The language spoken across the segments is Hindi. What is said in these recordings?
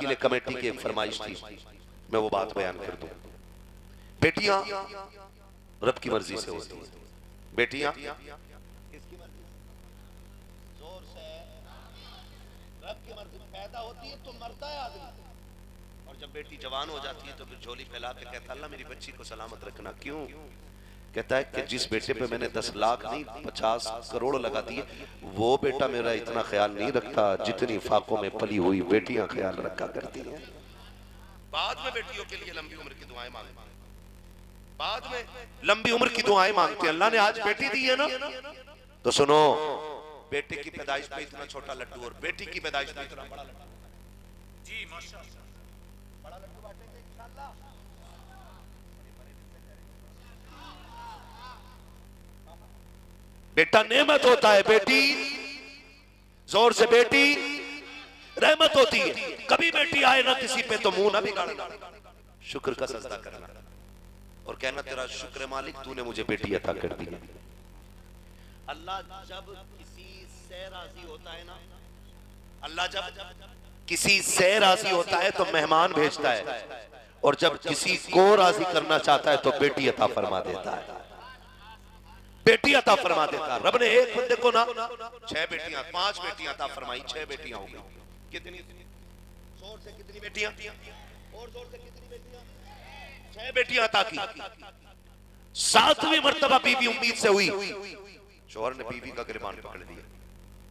की ने कमेटी की एक फरमाइश थी, मैं वो बात बयान कर दूं। बेटियां रब की मर्जी से होती हैं, बेटियां किसकी मर्जी? जोर से, रब की मर्जी पैदा होती है तो मरता है आदमी, और जब बेटी जवान हो जाती है तो फिर झोली फैला के कहता अल्लाह मेरी बच्ची को सलामत रखना। क्यों? कहता है कि जिस बेटे पे मैंने 10 लाख नहीं 50 करोड़ लगा दिए, वो बेटा मेरा इतना ख्याल नहीं रखता जितनी फाकों में पली हुई बेटियां ख्याल रखा करती हैं। बाद में बेटियों के लिए लंबी उम्र की दुआएं मांगते हैं, बाद में लंबी उम्र की दुआएं मांगते हैं। अल्लाह ने आज बेटी दी है ना, तो सुनो, बेटे की पैदाइश पे इतना छोटा लड्डू और बेटी की पैदाइश पे इतना बड़ा लड्डू। जी माशाअल्लाह, बड़ा लड्डू बांटेंगे इंशाअल्लाह। बेटा नेमत होता है, बेटी जोर से, बेटी रहमत होती है। कभी बेटी आए ना किसी पे तो मुंह ना बिगाड़ना, शुक्र का सजदा करना और कहना तेरा शुक्र मालिक तूने मुझे बेटी अता कर दी। अल्लाह जब किसी से राजी होता है ना, अल्लाह जब किसी से राजी होता है तो मेहमान भेजता है, और जब किसी को राजी करना चाहता है तो बेटी अता फरमा देता है, बेटी अता फरमा देता है। रब ने एक बंदे को ना 6 बेटियां 5 बेटियां अता फरमाई, 6 बेटियां हो गई। कितनी? जोर से कितनी बेटियां? और जोर से कितनी बेटियां? 6 बेटियां अता की। 7वीं मर्तबा बीवी उम्मीद से हुई, शौहर ने बीवी का गिरबान पकड़ लिया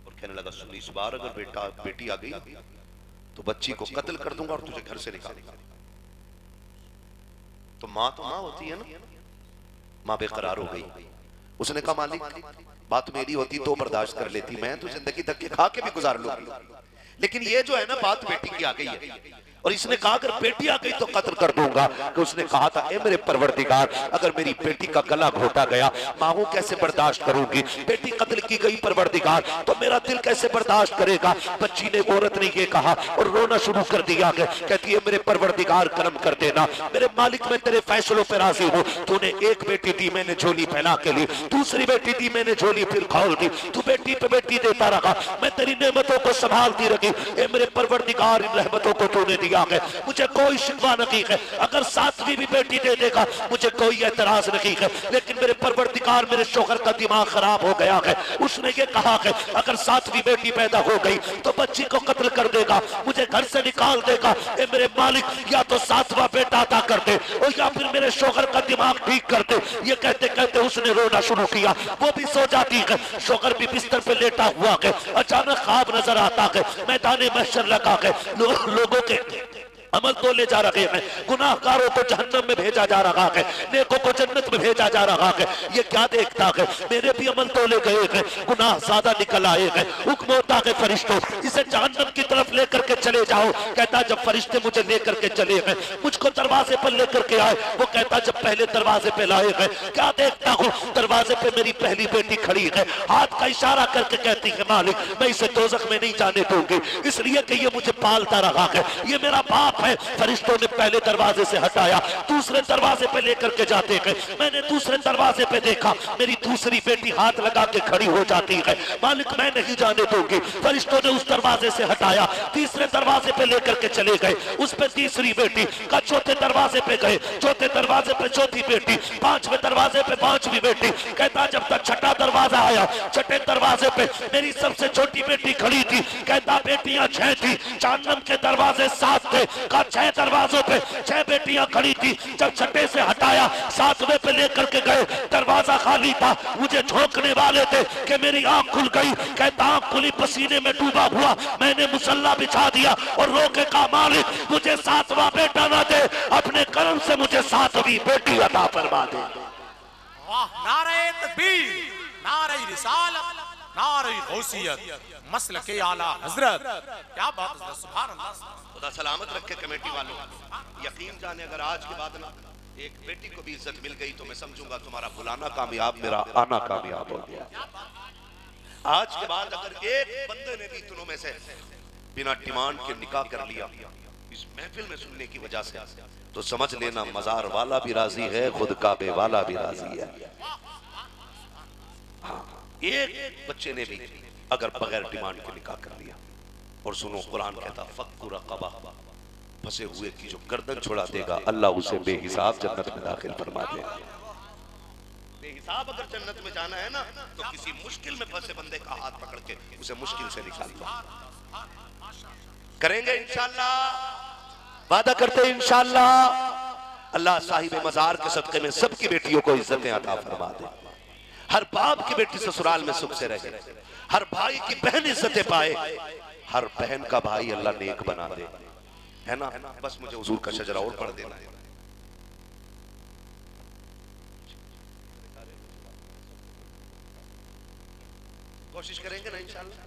और कहने लगा सुन इस बार अगर बेटी आ गई तो बच्ची को कत्ल कर दूंगा और तुझे घर से निकालूंगा। तो मां होती है ना, मां बेकरार हो गई। उसने कहा मालिक बात मेरी होती तो बर्दाश्त कर लेती, मैं तो जिंदगी धक्के खा के भी गुजार लूंगी, लेकिन ये जो है ना बात बेटी की आ गई है, और इसने कहा अगर बेटी आ गई तो कत्ल कर दूंगा। कि उसने कहा था ए मेरे परवरदिगार अगर मेरी बेटी का गला घोटा गया मांगू कैसे बर्दाश्त करूंगी, बेटी कत्ल की गई परवरदिगार तो मेरा दिल कैसे बर्दाश्त करेगा। बच्ची ने, औरत ने ये कहा और रोना शुरू कर दिया। कहती है मेरे परवरदिगार करम कर देना, मेरे मालिक मैं तेरे फैसलों पर राजी हूँ। तूने एक बेटी दी मैंने झोली फैला के ली, दूसरी बेटी दी मैंने झोली फिर खोल दी, तू बेटी पे बेटी देता रहा, मैं तेरी नेमतों को संभालती रही। ए मेरे परवरदिगार इन रहमतों को तूने दिया है, मुझे कोई शिकवा नहीं है। अगर 7वीं भी बेटी दे देगा मुझे कोई एतराज नहीं है, लेकिन मेरे परवरदिगार मेरे शौहर का दिमाग खराब हो गया है। उसने ये कहा है अगर 7वीं बेटी पैदा हो गई तो बच्ची को कत्ल कर देगा, मुझे घर से निकाल देगा। ए मेरे मालिक या तो 7वां बेटा अता कर दे और या फिर मेरे शौहर का दिमाग ठीक कर दे। ये कहते कहते उसने रोना शुरू किया, वो भी सो जाती है, शौहर भी बिस्तर पे लेटा हुआ है। अचानक ख्वाब नजर आता है, मैदान महशर लगा है, लोगों के अमल तोले जा रहे हैं, गुनाहगारों को जहन्नम में भेजा जा रहा है, नेकों को जन्नत में भेजा जा रहा है। ये क्या देखता है, मेरे भी अमल तोले गए हैं, गुनाह ज्यादा निकल आए हैं। हुक्म होता है फरिश्तों इसे जहन्नम की तरफ लेकर के चले जाओ। कहता जब फरिश्ते मुझे लेकर के चले हैं, मुझको दरवाजे पर लेकर के आए, वो कहता जब पहले दरवाजे पे लाए हैं क्या देखता हूँ, दरवाजे पे मेरी पहली बेटी खड़ी है, हाथ का इशारा करके कहती है मालिक मैं इसे दोज़ख में नहीं जाने दूंगी, इसलिए कि ये मुझे पालता रहा है, ये मेरा बाप है। फरिश्तों ने पहले दरवाजे से हटाया, दूसरे दरवाजे पे लेकर के जाते हैं। मैंने दूसरे दरवाजे पे देखा मेरी दूसरी बेटी हाथ लगा के खड़ी हो जाती है, मालिक मैं नहीं जाने दूंगी। फरिश्तों ने उस दरवाजे से हटाया, तीसरे दरवाजे पे लेकर के चले गए, उस पे तीसरी बेटी का, चौथे दरवाजे पे गए, चौथे दरवाजे पे चौथी बेटी, 5वें दरवाजे पे 5वीं बेटी। कहता जब तक छठा दरवाजा आया, छठे दरवाजे पे मेरी सबसे छोटी बेटी खड़ी थी। कहता बेटियां 6 थी, जहन्नम के दरवाजे 7 थे, 6 दरवाजों पे 6 बेटियां खड़ी थी। जब छठे से हटाया 7वें पे लेकर के गए, दरवाजा खाली था, मुझे झोंकने वाले थे कि मेरी आंख खुल गई। कहता आंख खुली, पसीने में डूबा हुआ मैंने मुसल्ला बिछा दिया और रोके का मालिक मुझे 7वां बेटा ना दे, अपने कर्म से मुझे 7वीं बेटी अता फरमा दे। वाह, नारे तकबीर, नारे रिसालत, नारे गौसियत, मसलके आला हजरत, क्या बात है, सुभान अल्लाह। खुदा सलामत रखे कमेटी वालों, यकीन जाने अगर आज के बाद ना एक बेटी को भी इज्जत मिल गई तो मैं समझूंगा तुम्हारा बुलाना कामयाब, मेरा आना कामयाब हो गया। आज के बाद अगर एक बंदे ने भी तुमों में से बिना डिमांड के निकाह कर लिया इस महफिल में सुनने की वजह से, तो समझ लेना मजार वाला भी राजी है, खुद काबे वाला भी राजी है। हाँ, एक बच्चे ने भी अगर बगैर डिमांड के निकाह कर लिया, और सुनो कुरान कहता फक्कु रक़बा, फंसे हुए की जो गर्दन छुड़ा देगा, अल्लाह उसे बेहिसाब जन्नत में दाखिल फरमा देगा। बेहिसाब अगर जन्नत में जाना है ना, तो किसी मुश्किल में फंसे बंदे का हाथ पकड़ के उसे मुश्किल से निकाल दो। करेंगे इंशाअल्लाह, वादा करते हैं इंशाअल्लाह। अल्लाह साहिब मजार के सदके में सबकी बेटियों को इज्जतें अता फरमा दे। हर बाप की बेटी ससुराल में सुख से रहे, हर भाई की बहन इज्जतें पाए, हर बहन का भाई अल्लाह नेक बना दे, है ना। बस मुझे हुजूर का शजरा और पढ़ देना है। कोशिश करेंगे ना इंशाअल्लाह।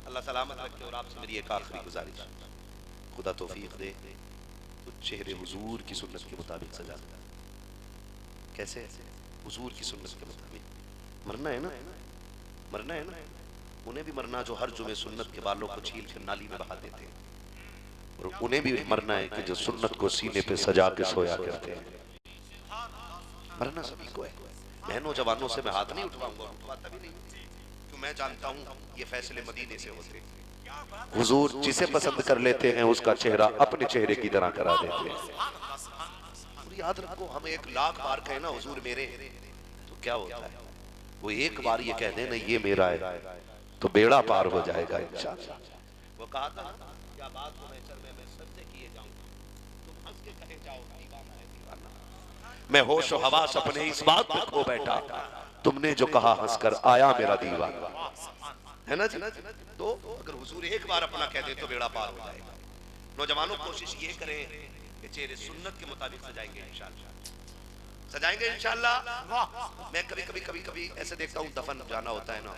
अल्लाह सलामत रखे। और आपसे मेरी एक आखिरी गुजारिश, खुदा तौफीक दे तो चेहरे हुजूर की सुन्नत के मुताबिक सजा दे। कैसे? हुजूर की सुन्नत के मुताबिक। मरना है ना, मरना है ना, उन्हें भी मरना जो हर जुमे सुन्नत के बालों को छील कर नाली में बहा देते हैं, और उन्हें भी मरना है कि जो सुन्नत को सीने पे सजा के सोया करते हैं। मरना सभी को है। बहनों जवानों से मैं हाथ नहीं उठवाऊंगा, उठवाता भी नहीं, क्यों मैं जानता हूं ये फैसले मदीने से होते हैं। हुजूर जिसे पसंद कर लेते हैं उसका चेहरा अपने चेहरे की तरह करा देते हैं। और याद रखो, हम 1,00,000 बार कहें ना हुजूर मेरे, तो क्या होता है? वो एक बार ये कह दे ना ये मेरा है, तो बेड़ा पार हो जाएगा इंशाअल्लाह। वो कहा था क्या बात हो मैं सजदे किए जाऊं, तुम हंस के कहे जाओ दीवाना है दीवाना। मैं होश और हवास अपने इस बात पे खो बैठा, तुमने जो कहा हंसकर आया मेरा दीवाना, है ना जी। तो अगर हुजूर एक बार अपना कह दे तो बेड़ा पार हो जाएगा। नौजवानों कोशिश ये करें कि चेहरे सुन्नत के मुताबिक सजाएंगे इंशाअल्लाह, सजाएंगे इंशाअल्लाह। मैं कभी ऐसे देखता हूँ, दफन जाना होता है ना,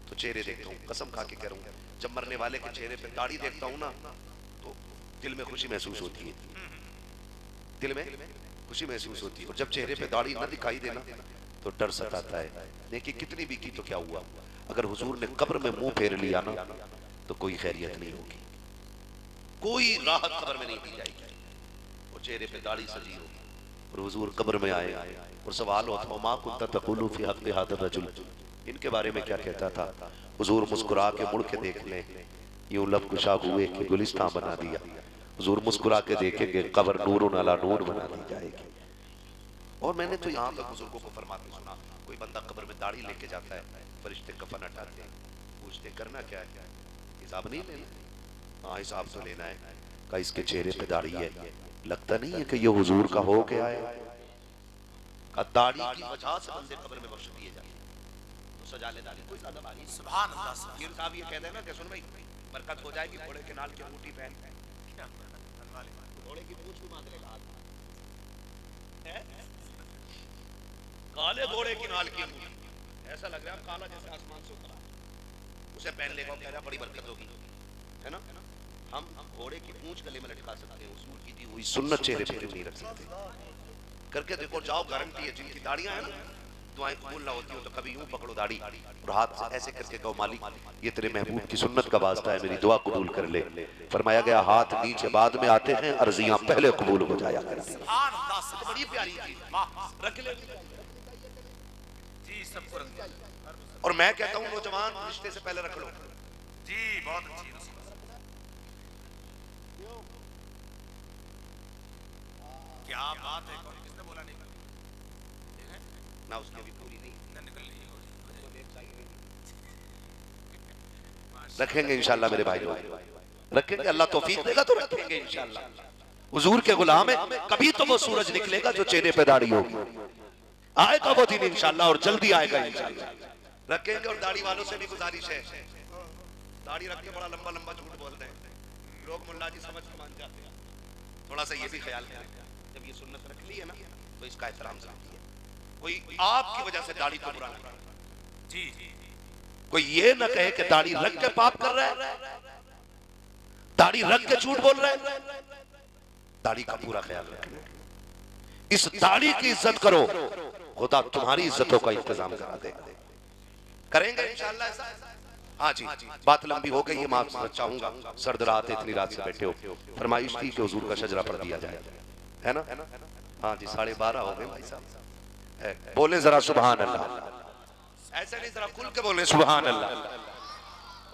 तो चेहरे देखता हूँ, कसम खा के कह रहा हूँ, जब मरने वाले के चेहरे पे दाढ़ी देखता हूँ ना, तो दिल में खुशी महसूस होती है, दिल में खुशी महसूस होती है। और जब चेहरे पे दाढ़ी ना दिखाई देना तो डर सताता है। देखिए कितनी भी की तो क्या हुआ, अगर हुजूर ने कब्र में मुंह फेर लिया ना, तो कोई खैरियत नहीं होगी, कोई राहत कब्र में नहीं दी जाएगी। और चेहरे पे दाढ़ी सजी होगी और हुजूर कब्र में आए और सवाल होता, मा कुंता तक़ूलु फी हक़्क़ि हाज़ा रजुल, इनके बारे में क्या कहता था? हुजूर मुस्कुरा के मुड़ के देख ले, यूं लब कुशा हुए कि गुलिस्तान बना दिया। हुजूर मुस्कुरा के देखेंगे, कब्र नूरुन अला नूर बना दी जाएगी। और मैंने तो यहाँ पे बुजुर्गों को फरमाते सुना, कोई बंदा कब्र में दाढ़ी लेके जाता है, फरिश्ते कफन हटाते हैं, पूछते करना क्या है? हिसाब नहीं लेना? हाँ हिसाब तो लेना है। का इसके चेहरे पे दाढ़ी है, लगता नहीं है कि ये हुजूर का हो के आए? का दाढ़ी की वजह से बंदे कब्र में बख्श दिए जाते, तो सजा ले दाढ़ी, कोई ज्यादा बात नहीं। सुभान अल्लाह। ये साहब ये कहते हैं ना कि सुन भाई बरकत हो जाएगी, घोड़े के नाल की अंगूठी पहन, घोड़े की पूंछ भी मांग लेगा, काले घोड़े की नाल की अंगूठी, ऐसा लग रहा है काला जैसे आसमान से उतरा, उसे पहन लेगा, कह रहा बड़ी बरकत होगी, है ना। हम घोड़े की पूंछ गले में लटका सकते हैं, हुजूर की दी हुई सुन्नत चेहरे पे क्यों नहीं रख सकते? करके देखो, जाओ, गारंटी है। जिनकी दाढ़ियां हैं ना, दुआएं कबूल ना होती हो तो कभी यूं पकड़ो दाढ़ी और हाथ से ऐसे करके कहो मालिक ये तेरे महबूब की सुन्नत का वास्ता है, मेरी दुआ कबूल कर ले। फरमाया गया हाथ नीचे बाद में आते हैं, अर्जियां पहले कबूल हो जाया करती हैं। तो बड़ी प्यारी चीज रख ले जी, सबको रख दिया। और मैं कहता हूँ नौजवान रिश्ते से पहले रख लो जी, बहुत अच्छी नसीहत। क्या बात है, किसने बोला नहीं ना, उसकी अभी पूरी नहीं निकल रही रखेंगे इंशाल्लाह मेरे भाई लोग, रखेंगे। अल्लाह तौफीक देगा तो रखेंगे इंशाल्लाह। हुजूर के गुलाम है, कभी तो वो सूरज निकलेगा जो चेहरे पे दाढ़ी होगी, आएगा वो दिन इंशाल्लाह, और जल्दी आएगा इंशाल्लाह। रखेंगे। और दाढ़ी वालों से भी गुजारिश है, दाढ़ी रख के बड़ा लंबा लंबा झूठ बोलते हैं लोग, मुल्ला जी समझ के मान जाते हैं। थोड़ा सा ये भी ख्याल करें, जब ये सुन्नत रख ली है ना तो इसका एहतराम ज़रूरी है। कोई आपकी वजह से दाढ़ी को बुरा ना करे जी, कोई ये ना कहे कि दाढ़ी रख के पाप कर रहा है, दाढ़ी रख के झूठ बोल रहा है। दाढ़ी का पूरा ख्याल रखना, इस दाढ़ी की इज्जत करो, खुदा तुम्हारी इज्जतों का इंतजाम करा देगा। करेंगे इंशाअल्लाह ऐसा। हाँ जी, बात लंबी हो गई है, माफ चाहूंगा, सर्द रात है, इतनी रात से बैठे हो। फरमाइश थी कि हुजूर का शजरा पढ़ दिया जाए, है ना। हाँ जी, 12:30 हो गए भाई साहब। बोले जरा सुभान अल्लाह, ऐसे नहीं, जरा खुल के बोले सुभान अल्लाह,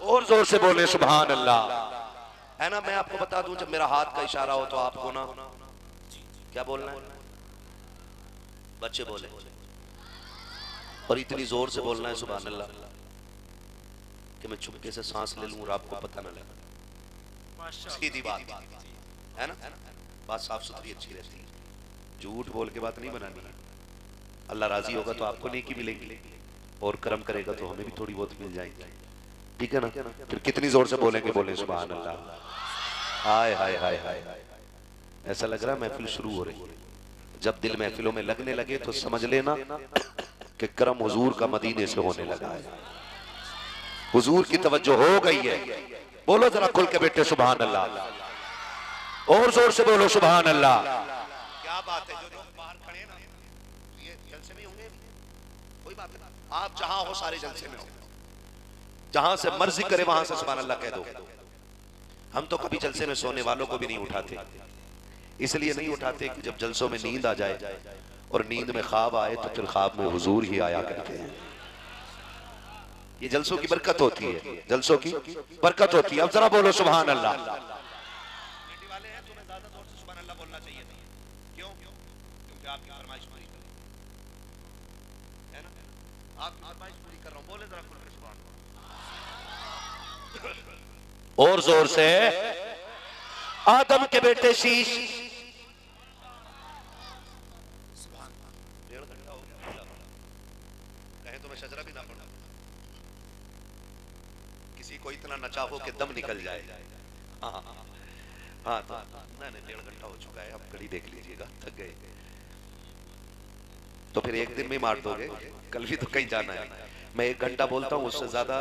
और जोर से बोले सुभान अल्लाह। है ना। मैं आपको बता दूं, जब मेरा हाथ का इशारा हो तो आपको ना क्या बोलना है, बच्चे बोले, और इतनी जोर से बोलना है सुभान अल्लाह कि मैं चुपके से सांस ले लूं और आपको पता ना लगे। सीधी बात है ना, बात साफ सुथरी अच्छी रहती है, झूठ बोल के बात नहीं बनानी है। अल्लाह राजी होगा तो आपको नेकी मिलेगी, और कर्म करेगा तो हमें भी थोड़ी बहुत मिल जाएगी, ठीक है ना। फिर कितनी जोर से बोलेंगे, बोले सुभान अल्लाह। हाय हाय हाय हाय, ऐसा लग रहा है महफिल शुरू हो रही है। जब दिल महफिलों में लगने लगे तो समझ लेना कि करम हुजूर का मदीने से होने लगा है, हुजूर की तवज्जो हो गई है। बोलो जरा खुल के बेटे सुभान अल्लाह, और जोर से बोलो सुभान अल्लाह। क्या बात है, जो लोग बाहर खड़े हैं ना, ये जलसे में होंगे, कोई बात नहीं, आप जहां हो सारे जलसे में हो, जहां से मर्जी करे वहां से सुभान अल्लाह कह दो। हम तो कभी जलसे में सोने वालों को भी नहीं उठाते, इसलिए नहीं उठाते कि जब जलसों में नींद आ जाए और नींद में ख्वाब आए तो फिर ख्वाब में हुजूर ही आया करते हैं। ये जलसों की बरकत होती है, जलसों की बरकत होती है। अब जरा बोलो सुभान अल्लाह। वाले हैं, तुम्हें ज्यादा जोर से सुभान अल्लाह बोलना चाहिए था। क्यों? क्योंकि आपकी फरमाइश पूरी कर है ना, आपकी फरमाइश पूरी कर रहा हूं। बोले जरा खुलकर सुभान अल्लाह, और जोर से। आदम के बेटे शीश, डेढ़ घंटा हो गया, कहें तो मैं शजरा भी ना पढ़ूं, किसी को इतना नचा हो कि दम निकल जाए। हाँ हाँ, तो नहीं, डेढ़ घंटा हो चुका है, अब घड़ी देख लीजिएगा, थक गए तो फिर एक दिन में मार दोगे, कल भी तो कहीं जाना है। मैं 1 घंटा बोलता हूँ, उससे ज्यादा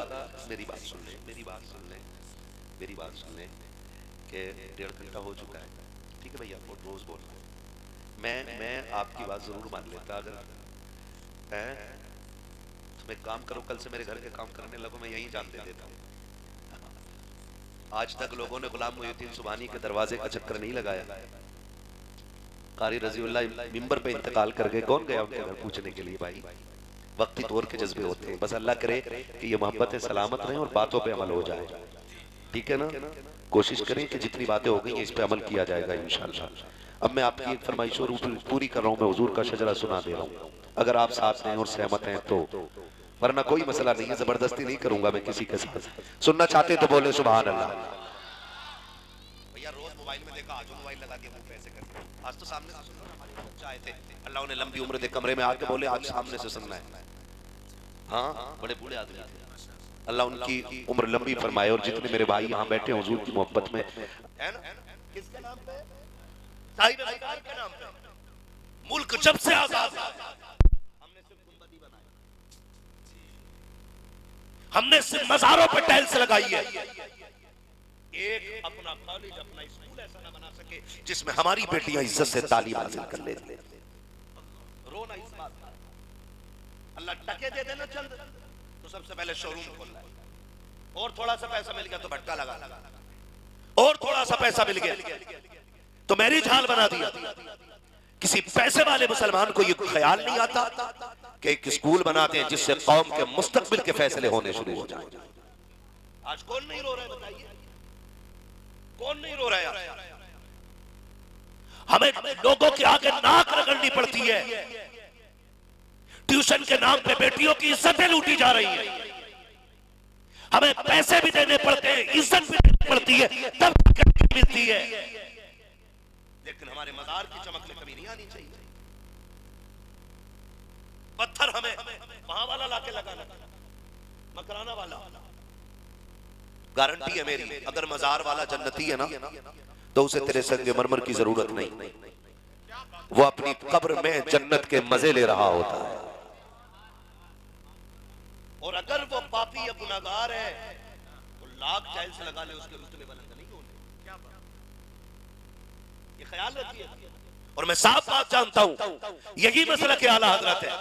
मेरी बात सुन ले, मेरी बात सुन ले, मेरी बात सुन ले कि 1.5 घंटा हो चुका है, ठीक है भैया, वो रोज बोलना है। मैं आपकी बात जरूर मान लेता, अगर है तुम एक काम करो, कल से मेरे घर के काम करने लगो, मैं यहीं जान दे देता हूँ। आज तक लोगों ने गुलाम मुहीउद्दीन सुभानी के दरवाजे का चक्कर नहीं लगाया। कारी रजीउल्लाह मिंबर पे इंतकाल कर गए, कौन गया उनके घर पूछने के लिए? भाई वक्ती तौर के जज्बे होते हैं, बस अल्लाह करे कि ये मोहब्बतें सलामत रहें और बातों पे अमल हो जाए, ठीक है ना। कोशिश करें कि जितनी बातें हो गई हैं इस पे अमल किया जाएगा इंशाअल्लाह। अब मैं आपकी एक फरमाइश और पूरी कर रहा हूँ, मैं हुजूर का शजरा सुना दे रहा हूँ, अगर आप साथ हैं और सहमत हैं तो, वरना कोई मसला नहीं है, जबरदस्ती नहीं करूंगा मैं किसी के साथ। सुनना चाहते तो बोले सुभान अल्लाह। भैया रोज मोबाइल में देखा, आज मोबाइल लगा दिया मुंह पे ऐसे करके, आज तो सामने से सुनो। हमारे बच्चे आए थे, अल्लाह उन्हें लंबी उम्र दे, कमरे में आके बोले आज सामने से सुनना है। हाँ, बड़े बूढ़े आदमी थे, अल्लाह उनकी उम्र लंबी फरमाए। और जितने मेरे भाई यहाँ बैठे हुजूर की मोहब्बत में है ना, किसके नाम पे? साहिब सरकार के नाम पे। मुल्क जब से आजाद हमने सिर्फ गुंबद ही बनाई, हमने सिर्फ मज़ारों पे टाइल्स लगाई है। एक अपना कॉलेज, अपना स्कूल ऐसा ना बना सके जिसमें हमारी बेटियां इज्जत से तालीम हासिल कर ले। रोना इस बात का, अल्लाह टके दे देना चंद तो सबसे पहले शोरूम खोलना है, और थोड़ा सा पैसा मिल गया तो भटका लगा, और थोड़ा सा पैसा मिल गया तो मैरिज हॉल बना दिया। किसी पैसे वाले मुसलमान को ये ख्याल नहीं आता कि एक स्कूल बनाते हैं जिससे कौम के मुस्तकबिल के फैसले होने शुरू हो जाए। आज कौन नहीं रो रहा है, बताइए कौन नहीं रो रहा है? हमें लोगों के आगे नाक रगड़नी पड़ती है, ट्यूशन के नाम पे बेटियों की इज्जतें लूटी जा रही है, हमें पैसे भी देने पड़ते हैं, इज्जत भी देनी पड़ती है, तब मिलती है। लेकिन हमारे मज़ार की चमक में कमी नहीं आनी चाहिए। पत्थर हमें वहां वाला लाके लगाना, मकराना वाला। गारंटी है मेरी, अगर मज़ार वाला जन्नती है ना तो उसे तेरे संगे मरमर की जरूरत नहीं, वो अपनी कब्र में जन्नत के मजे ले रहा होता है। और अगर वो पापी या गुनाहगार है तो लाख टाइल्स लगा ले, उसके रुतबे बुलंद नहीं होने। ये ख्याल रखिए। और मैं साफ बात जानता हूं, यही मसला के आला हजरत है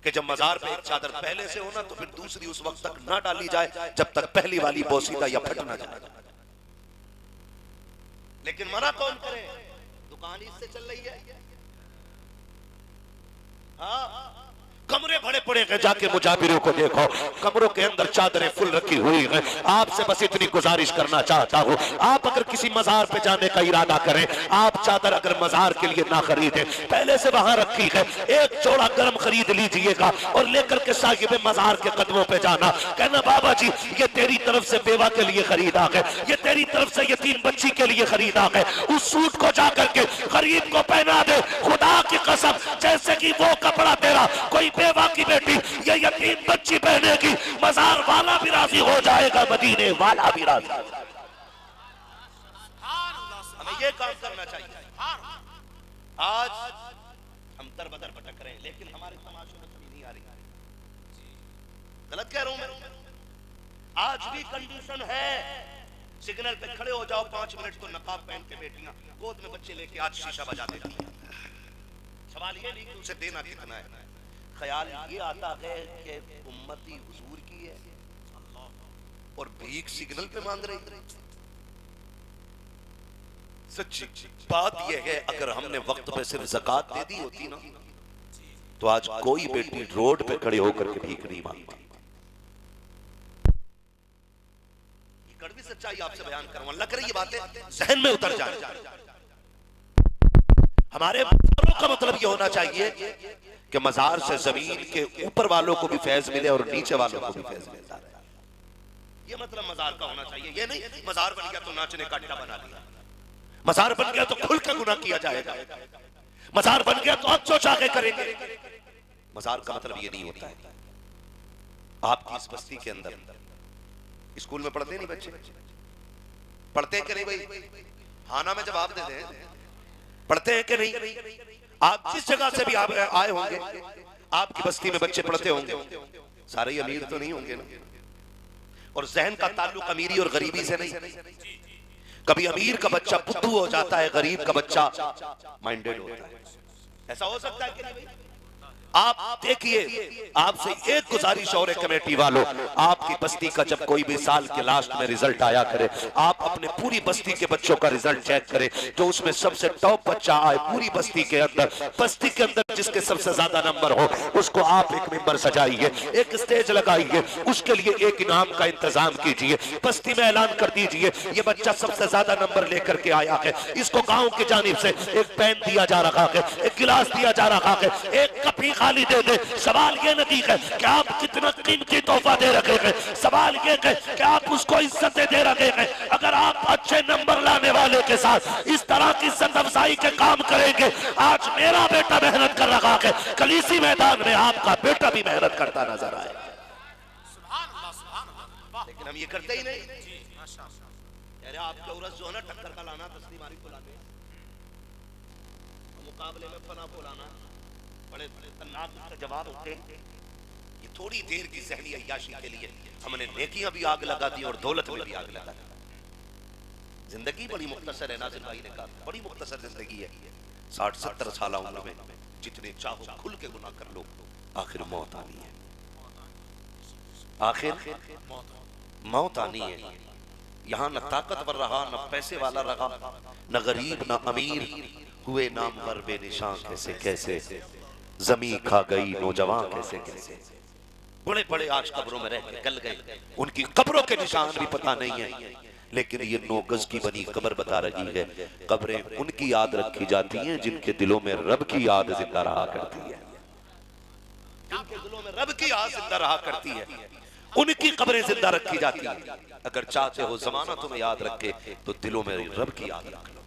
कि जब मजार पे एक चादर पहले से होना तो फिर दूसरी उस वक्त तक ना डाली जाए जब तक पहली वाली बोसीदा या फट ना जाए। लेकिन मना कौन करे, दुकान इससे चल रही है। हाँ, कमरे बड़े पड़े हैं, जाके मुजाबिरों को देखो, कमरों के अंदर चादरें फुल रखी हुई हैं। आपसे बस इतनी गुजारिश करना चाहता हूँ, आप अगर किसी मजार पे जाने का इरादा करें, आप चादर अगर मजार के लिए ना खरीदें, पहले से वहां रखी है, एक जोड़ा गर्म खरीद लीजिएगा और लेकर के साहिब मजार के कदमों पे जाना, कहना बाबा जी ये तेरी तरफ से बेवा के लिए खरीदा है, ये तेरी तरफ से यतीम बच्ची के लिए खरीदा है। उस सूट को जाकर के गरीब को पहना दे, खुदा की कसम, जैसे कि वो कपड़ा तेरा कोई बेवा की बेटी ये यतीम बच्ची पहनेगी, मजार वाला भी राजी हो जाएगा, मदीने वाला भी राजी। हमें ये काम करना चाहिए। आज हम दरबदर भटक रहे हैं, लेकिन हमारे तमाशों में कमी नहीं आ रही। गलत कह रहा हूं मैं? आज भी कंडीशन है, सिग्नल पे खड़े हो जाओ 5 मिनट तो नकाब पहन के बेटियां गोद में बच्चे लेके आज शीशा बजा देती हैं। सवाल ये नहीं कि उसे देना कितना है, ख्याल ये आता है कि उम्मती हुजूर की है और भीख सिग्नल पे मांग रही। सच्ची बात यह है, अगर हमने वक्त पे सिर्फ ज़कात दे दी होती ना, तो आज कोई बेटी रोड पे खड़े होकर के भीख नहीं मांगती। कड़वी सच्चाई आपसे बयान करूं, अल्लाह करे ये बातें जहन में उतर जाए। हमारे का मतलब ये होना चाहिए कि मजार से जमीन के ऊपर वालों को भी फैज मिले और नीचे वालों को भी फैज मिलता रहे। ये मतलब मजार का होना चाहिए। ये नहीं मजार बन गया तो नाचने का अड्डा बना लिया, मजार बन गया तो खुल के गुनाह किया जाएगा, मजार बन गया तो अब जो चाहे करेंगे। मजार का मतलब ये नहीं होता है। आपकी इस बस्ती के अंदर स्कूल में पढ़ते नहीं बच्चे? पढ़ते हैं कि नहीं भाई? हाना में जवाब दे दें, पढ़ते हैं कि नहीं? आप जिस जगह से भी आप आए होंगे, आपकी बस्ती में बच्चे पढ़ते होंगे, सारे अमीर तो नहीं होंगे ना। और जहन का ताल्लुक अमीरी और गरीबी से नहीं। कभी अमीर का बच्चा बुद्धू हो जाता है, गरीब का बच्चा माइंडेड होता है। ऐसा हो सकता है कि नहीं भाई? आप देखिए, आपसे एक गुजारिश और कमेटी वालों, आपकी बस्ती का जब कोई भी साल के लास्ट में रिजल्ट आया करे, आप अपने पूरी बस्ती के बच्चों का रिजल्ट चेक करें, जो उसमें सबसे टॉप बच्चा आए पूरी बस्ती के अंदर जिसके सबसे ज्यादा नंबर हो, उसको आप एक मेंबर सजाइए, एक स्टेज लगाइए, उसके लिए एक इनाम का इंतजाम कीजिए, बस्ती में ऐलान कर दीजिए ये बच्चा सबसे ज्यादा नंबर लेकर के आया है, इसको गांव की जानिब से एक पेन दिया जा रहा है, एक गिलास दिया जा रहा है, एक कप खाली दे दे। सवाल ये नहीं है कि आप कितना कीमती तोहफा दे रखे हैं, सवाल ये है कि आप उसको इज्जतें दे रखे हैं। अगर आप अच्छे नंबर लाने वाले के साथ इस तरह की इज्जत अफजाई के काम करेंगे, आज मेरा बेटा मेहनत कर रहा है, कल इसी मैदान में आपका बेटा भी मेहनत करता नजर आए। लेकिन हम ये करते ही नहीं। अरे आपके उरस जो है ना, टक्कर का लाना, तस्लीमारी को लाने, मुकाबले में फना को लाना, बड़े तन्नाक जवाब होते हैं। ये थोड़ी देर की ज़हनी अय्याशी के लिए हमने नेकियां भी आग लगा दी और दौलत में भी आग लगा दी। जिंदगी बड़ी मुख्तसर है, नाज़िर भाई ने कहा बड़ी मुख्तसर जिंदगी है। 60-70 साल उम्र में जितने चाहो खुल के गुनाह कर लो, आखिर मौत आनी है, आखिर मौत आनी है। यहाँ न ताकतवर रहा, न पैसे वाला रहा, न गरीब न अमीर, हुए नामवर बेनिशान कैसे कैसे, जमी खा गई नौजवान कैसे कैसे। बड़े बड़े आज कब्रों में रह के गल गए, उनकी कब्रों के निशान भी पता नहीं है, लेकिन ये 9 गज की बनी कब्र बता रही है। कब्रें उनकी याद रखी जाती हैं जिनके दिलों में रब की याद जिंदा रहा करती है, जिनके दिलों में रब की याद जिंदा रहा करती है, उनकी कब्रें जिंदा रखी जाती हैं। अगर चाहते हो जमाना तुम्हें याद रखे तो दिलों में रब की याद रख लो।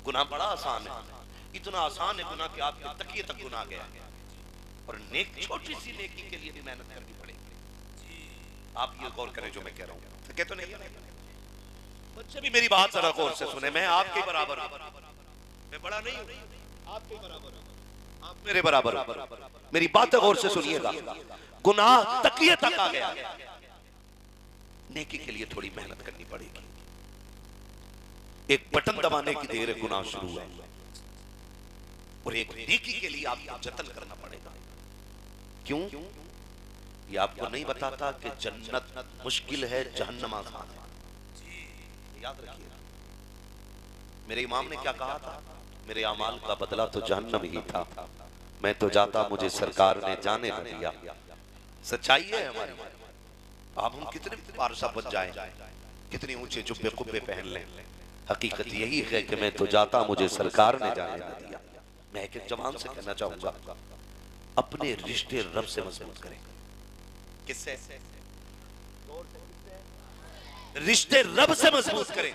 गुनाह बड़ा आसान है, इतना आसान है गुनाह कि आपके तकिए तक गुनाह गया, और नेक छोटी सी नेकी के लिए भी मेहनत करनी पड़ेगी। आप ये गौर करें जो मैं कह रहा हूँ, थके तो नहीं है? बच्चे भी मेरी बात जरा गौर से सुने, मैं आपके बराबर हूं, मैं बड़ा नहीं हूं, आपके बराबर हूं, आप मेरे बराबर हो। मेरी बात गौर से सुनिएगा, गुनाह तकिए तक आ गया, नेकी के लिए थोड़ी मेहनत करनी पड़ेगी। एक बटन दबाने की देर है, गुनाह शुरू है, और एक नेकी के लिए आपको जतन करना पड़ेगा। क्यों? ये आपको नहीं बताता कि जन्नत मुश्किल है, जहन्नम आसान है। याद रखिए, मेरे इमाम ने क्या कहा था, मेरे अमाल का बदला तो जहन्नम ही था, मैं तो जाता मुझे सरकार ने जाने न दिया। सच्चाई है हमारी। अब हम कितने पारसा बन जाएं, कितने ऊंचे जुब्बे कुब्बे पहन लें, हकीकत यही है कि मैं तो जाता मुझे सरकार ने जाने न दिया। मैं एक जवान से कहना चाहूंगा, अपने रिश्ते रब से मजबूत करें। किससे? रिश्ते रब से मजबूत करें।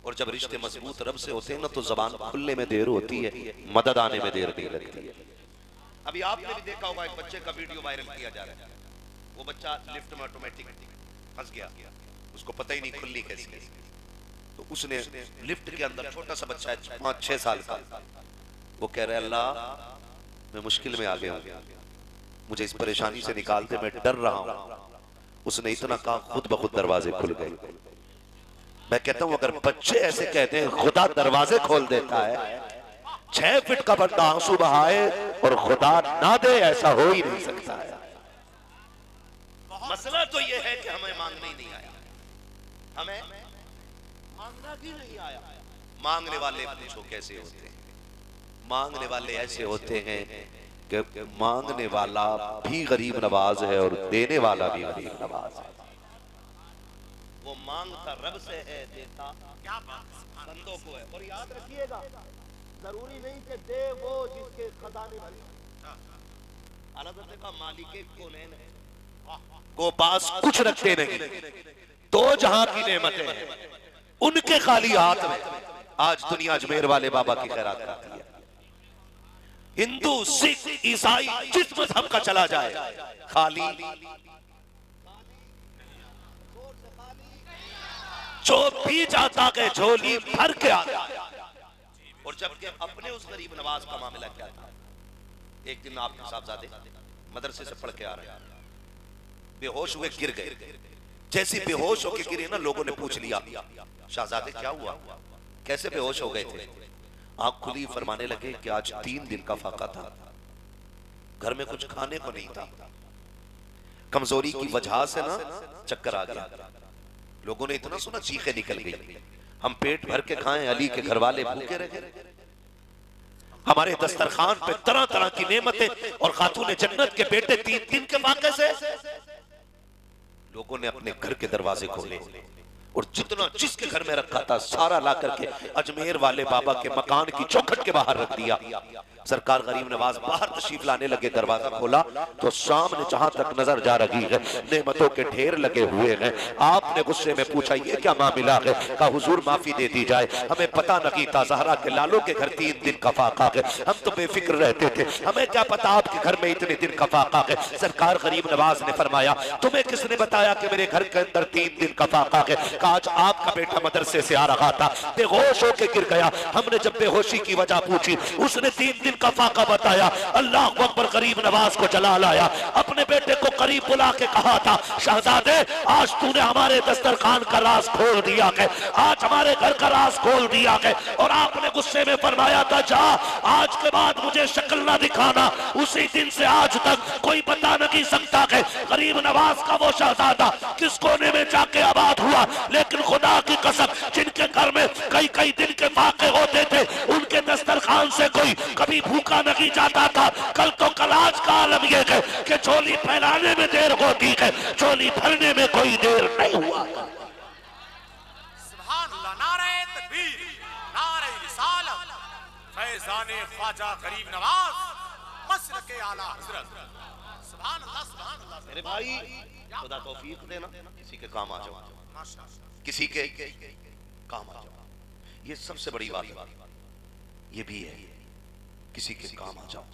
और जब रिश्ते मजबूत रब से होते हैं ना, तो जबान खुलने में देर होती है, मदद आने में देर नहीं लगती है। अभी आपने भी देखा होगा, एक बच्चे का वीडियो वायरल किया जा रहा है। वो बच्चा लिफ्ट में ऑटोमेटिक फंस गया, उसको पता ही नहीं खुलनी कैसी। तो उसने लिफ्ट के अंदर, छोटा सा बच्चा है 5-6 साल का, वो कह रहा है अल्लाह मैं मुश्किल में आ गया हूं, मुझे इस परेशानी से निकाल दे, मैं डर रहा हूं। उसने इतना कहा, खुद ब खुद दरवाजे खुल गए। मैं कहता हूं अगर बच्चे ऐसे कहते हैं खुदा दरवाजे खोल देता है, 6 फीट का बंदा आंसू बहाए और खुदा ना दे, ऐसा हो ही नहीं सकता है। मसला तो यह है कि हमें मांगने ही नहीं आया, हमें मांगना भी नहीं आया। मांगने वाले पूछो कैसे होते हैं? मांगने वाले ऐसे होते हैं कि मांगने वाला भी गरीब नवाज है और देने वाला भी गरीब नवाज है। वो मांगता रब से है, देता क्या बंदों को है। और याद रखिएगा, जरूरी नहीं कि दे वो जिसके खजाने भरे। का मालिक कौन है को पास कुछ रखते नहीं, दो जहां की नेमतें हैं उनके खाली हाथ में। आज दुनिया अजमेर वाले बाबा की खैरात करती है। हिंदू, सिख, ईसाई जिस मजहब का चला जाए, खाली जो भी जाता के झोली भर के आता। और जबकि अपने उस गरीब नवाज का मामला क्या था? एक दिन आपके साहबजादे मदरसे से पढ़ के आ रहे, बेहोश हुए, गिर गए। जैसे बेहोश होके गिरे ना, लोगों ने पूछ लिया शाहजादे क्या हुआ, कैसे बेहोश हो गए थे? आंख खुली, फरमाने लगे कि आज 3 दिन का फाका था, घर में कुछ खाने को नहीं था, कमजोरी की वजह से ना चक्कर आ गया। लोगों ने इतना सुना, चीखें निकल गई, हम पेट भर के खाएं, अली के घर वाले भूखे रह गए। हमारे दस्तरखान पे तरह तरह की नेमतें और खातून जन्नत के बेटे 3 दिन के वाक़े से लोगों ने अपने घर के दरवाजे खोले और जितना जिसके घर में रखा था सारा ला करके अजमेर वाले बाबा के मकान की चौखट के बाहर रख दिया। सरकार गरीब नवाज बाहर तशरीफ लाने लगे, दरवाजा खोला तो सामने जहां तक नजर जा रही है नेमतों के ढेर लगे हुए हैं। आपने गुस्से में पूछा ये क्या मामला है? कहा हुजूर माफी दे दी जाए, हमें पता नहीं था ज़हरा के लालों के घर 3 दिन का फाका है, हम तो बेफिक्र रहते थे, हमें क्या पता आपके घर में इतने दिन का फाका है। सरकार गरीब नवाज ने फरमाया तुम्हें किसने बताया कि मेरे घर के अंदर 3 दिन का फाका है? आज आपका बेटा मदरसे से आ रहा था, बेहोश होकर गिर गया, हमने जब बेहोशी की वजह पूछी उसने 3 दिन का फाका बताया। अल्लाह अकबर, गरीब नवाज को जला लाया, अपने बेटे को करीब बुला के कहा था शहजादे आज तूने हमारे दस्तरखान का राज खोल दिया है, आज हमारे घर का राज खोल दिया है। और आपने गुस्से में फरमाया था जा आज के बाद मुझे शक्ल ना दिखाना। उसी दिन से आज तक कोई बता नहीं सकता है गरीब नवाज का वो शहजादा किस कोने में जाके आबाद हुआ, लेकिन खुदा की कसम जिनके घर में कई कई दिन के फाके होते थे उनके दस्तरखान से कोई कभी भूखा नहीं जाता था। कल तो कल आज का आलम यह है कि झोली फैलाने में देर होती है, झोली भरने में कोई देर नहीं हुआ। सुभान अल्लाह, नारे तकबीर, नारे रिसालत, फैज़ाने ख्वाजा गरीब नवाज, मसलके आला हजरत। सुभान अल्लाह, सुभान अल्लाह। मेरे भाई खुदा तौफीक देना, किसी के काम आ जाओ, किसी के काम आ जाओ, ये सबसे बड़ी बात ये भी है, किसी के काम आ जाओ।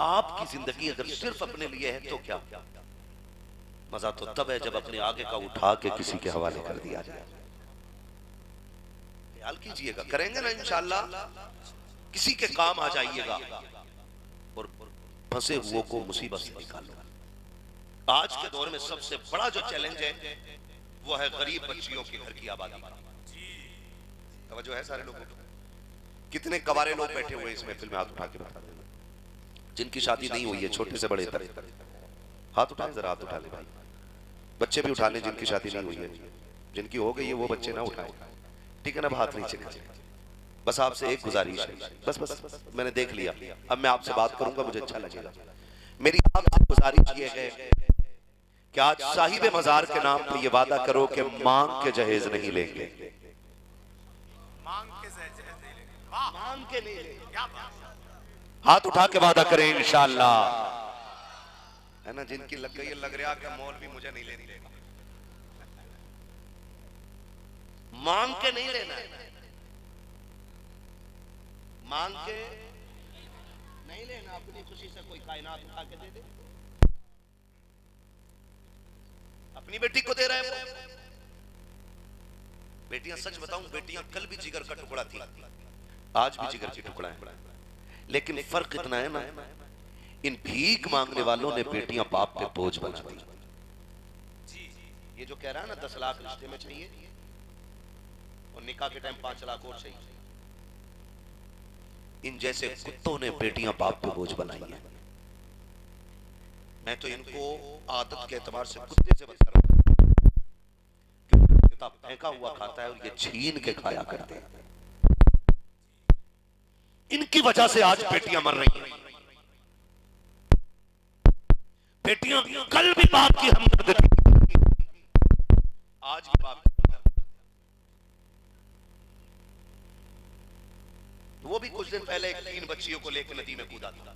आपकी जिंदगी अगर सिर्फ अपने लिए है तो क्या मजा तो तब है जब अपने आगे का उठा के किसी के हवाले कर दिया जाए। ख्याल कीजिएगा, करेंगे ना इंशाअल्लाह, किसी के काम आ जाइएगा और फंसे हुए को मुसीबत से निकालो। आज के दौर में सबसे बड़ा जो चैलेंज है वो है गरीब बच्चियों के घर की आबादी। तवज्जो है सारे लोगों को? कितने कवारे लोग बैठे हुए इस महफिल में, हाथ उठा के बता देना जिनकी शादी नहीं हुई है, छोटे से बड़े तक हाथ उठाएं, जरा हाथ उठा ले भाई। बच्चे भी उठा लें जिनकी शादी नहीं हुई है, जिनकी हो गई है वो बच्चे ना उठाएं, ठीक है ना? हाथ नीचे कर, बस आपसे एक गुजारिश है, बस बस मैंने देख लिया, अब मैं आपसे बात करूंगा, मुझे अच्छा लगेगा। मेरी आपसे गुजारिश ये है कि आज साहिब मजार के नाम पर ये वादा करो कि मांग के जहेज नहीं लेंगे, मांग के जहेज नहीं लेंगे। वाह, मांग के नहीं लेंगे। क्या बात है। हाथ उठा के वादा करें इंशाअल्लाह, है ना। जिनकी लग गई लग रहा कि मौल भी मुझे नहीं लेनी, मांग के नहीं लेना है, मांग के नहीं लेना, अपनी खुशी से कोई कायनात उठा के दे दे, अपनी बेटी को दे रहे हैं। बेटियां, सच बताऊं, बेटियां कल भी जिगर का टुकड़ा थी, आज भी जिगर की टुकड़ा है, लेकिन फर्क इतना है ना, इन भीख मांगने वालों ने बेटियां बाप पे बोझ बना दी। ये जो कह रहा है ना 10 लाख रिश्ते में चाहिए और निकाह के टाइम 5 लाख और चाहिए, इन जैसे कुत्तों ने बेटियां बाप पे बोझ बनाई है। मैं तो इनको आदत के एतबार से कुत्ते से बदतर हूं, किताब फेंका हुआ खाता है और ये छीन के खाया करते हैं। इनकी वजह से आज बेटियां मर रही हैं। बेटियां कल भी बाप की हमदर्द थी, आज भी बाप की हमदर्द। वो भी कुछ दिन पहले 3 बच्चियों को लेकर नदी में कूदा था,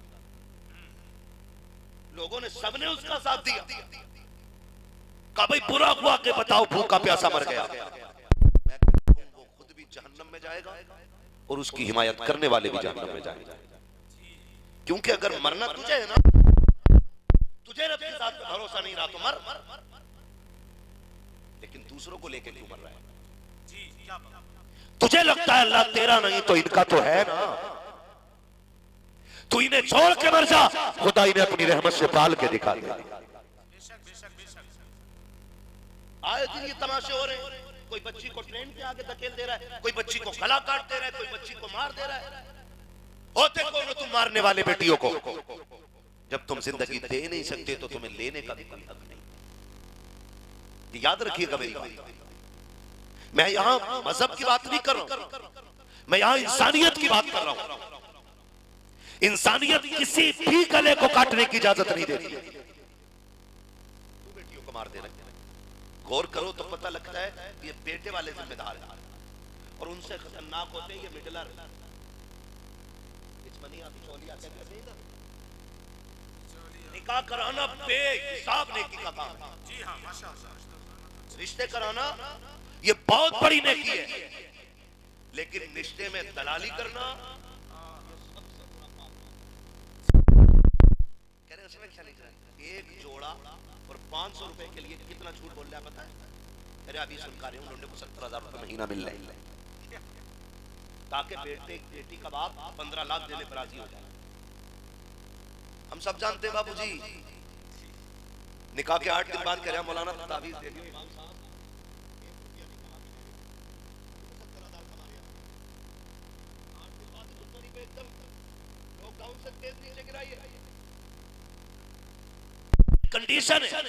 लोगों ने सबने उसका साथ दिया, कहा भाई बुरा हुआ कि बताओ भूखा प्यासा मर गया। मैं कहता हूं वो खुद भी जहन्नम में जाएगा और उसकी हिमायत करने वाले भी जहन्नम में जाएंगे, क्योंकि अगर मरना तुझे है ना, तुझे रब के साथ भरोसा नहीं रहा तो मर, लेकिन दूसरों को लेकर क्यों मर रहा है? तुझे लगता है अल्लाह तेरा नहीं तो इनका तो है ना, तू इन्हें छोड़ के मर जा, खुदा इन्हें अपनी रहमत से पाल के दिखा दे। आए दिन ये तमाशे हो रहे हैं, कोई बच्ची को ट्रेन के आगे धकेल दे रहा है, कोई बच्ची को गला काट दे रहा है, कोई बच्ची को मार दे रहा है। होते कौन हो तुम मारने वाले बेटियों को? जब तुम जिंदगी दे नहीं सकते तो तुम्हें लेने का भी कोई हक नहीं। याद रखिएगा मेरी बात, मैं यहां मजहब की बात नहीं कर रहा हूं, मैं यहां इंसानियत की बात कर रहा हूं। इंसानियत किसी भी गले को काटने की इजाजत नहीं देती। बेटियों को मार दे रहे, गौर करो तो पता लगता है ये बेटे वाले जिम्मेदार हैं और उनसे खतरनाक होते हैं ये मिडलर। निकाह कराना बेहिसाब नेकी का काम है। जी हां, माशाअल्लाह। रिश्ते कराना ये बहुत बड़ी नेकी है, लेकिन रिश्ते में दलाली करना, कह रहे उसमें क्या लिखा है, एक जोड़ा और 500 रुपए के लिए कितना झूठ बोल रहा है पता है? अरे अभी सुनकर रहे हूं, उन्होंने को 70,000 रुपए महीना मिल रहे हैं ताकि बेटी का बाप 15 लाख देने पर राजी हो जाए। हम सब जानते हैं बाबूजी, निकाह के 8 दिन बाद कह रहे हैं मौलाना ताबीज दे दियो इमाम साहब, लॉकडाउन से तेज नीचे गिराइए। कंडीशन है,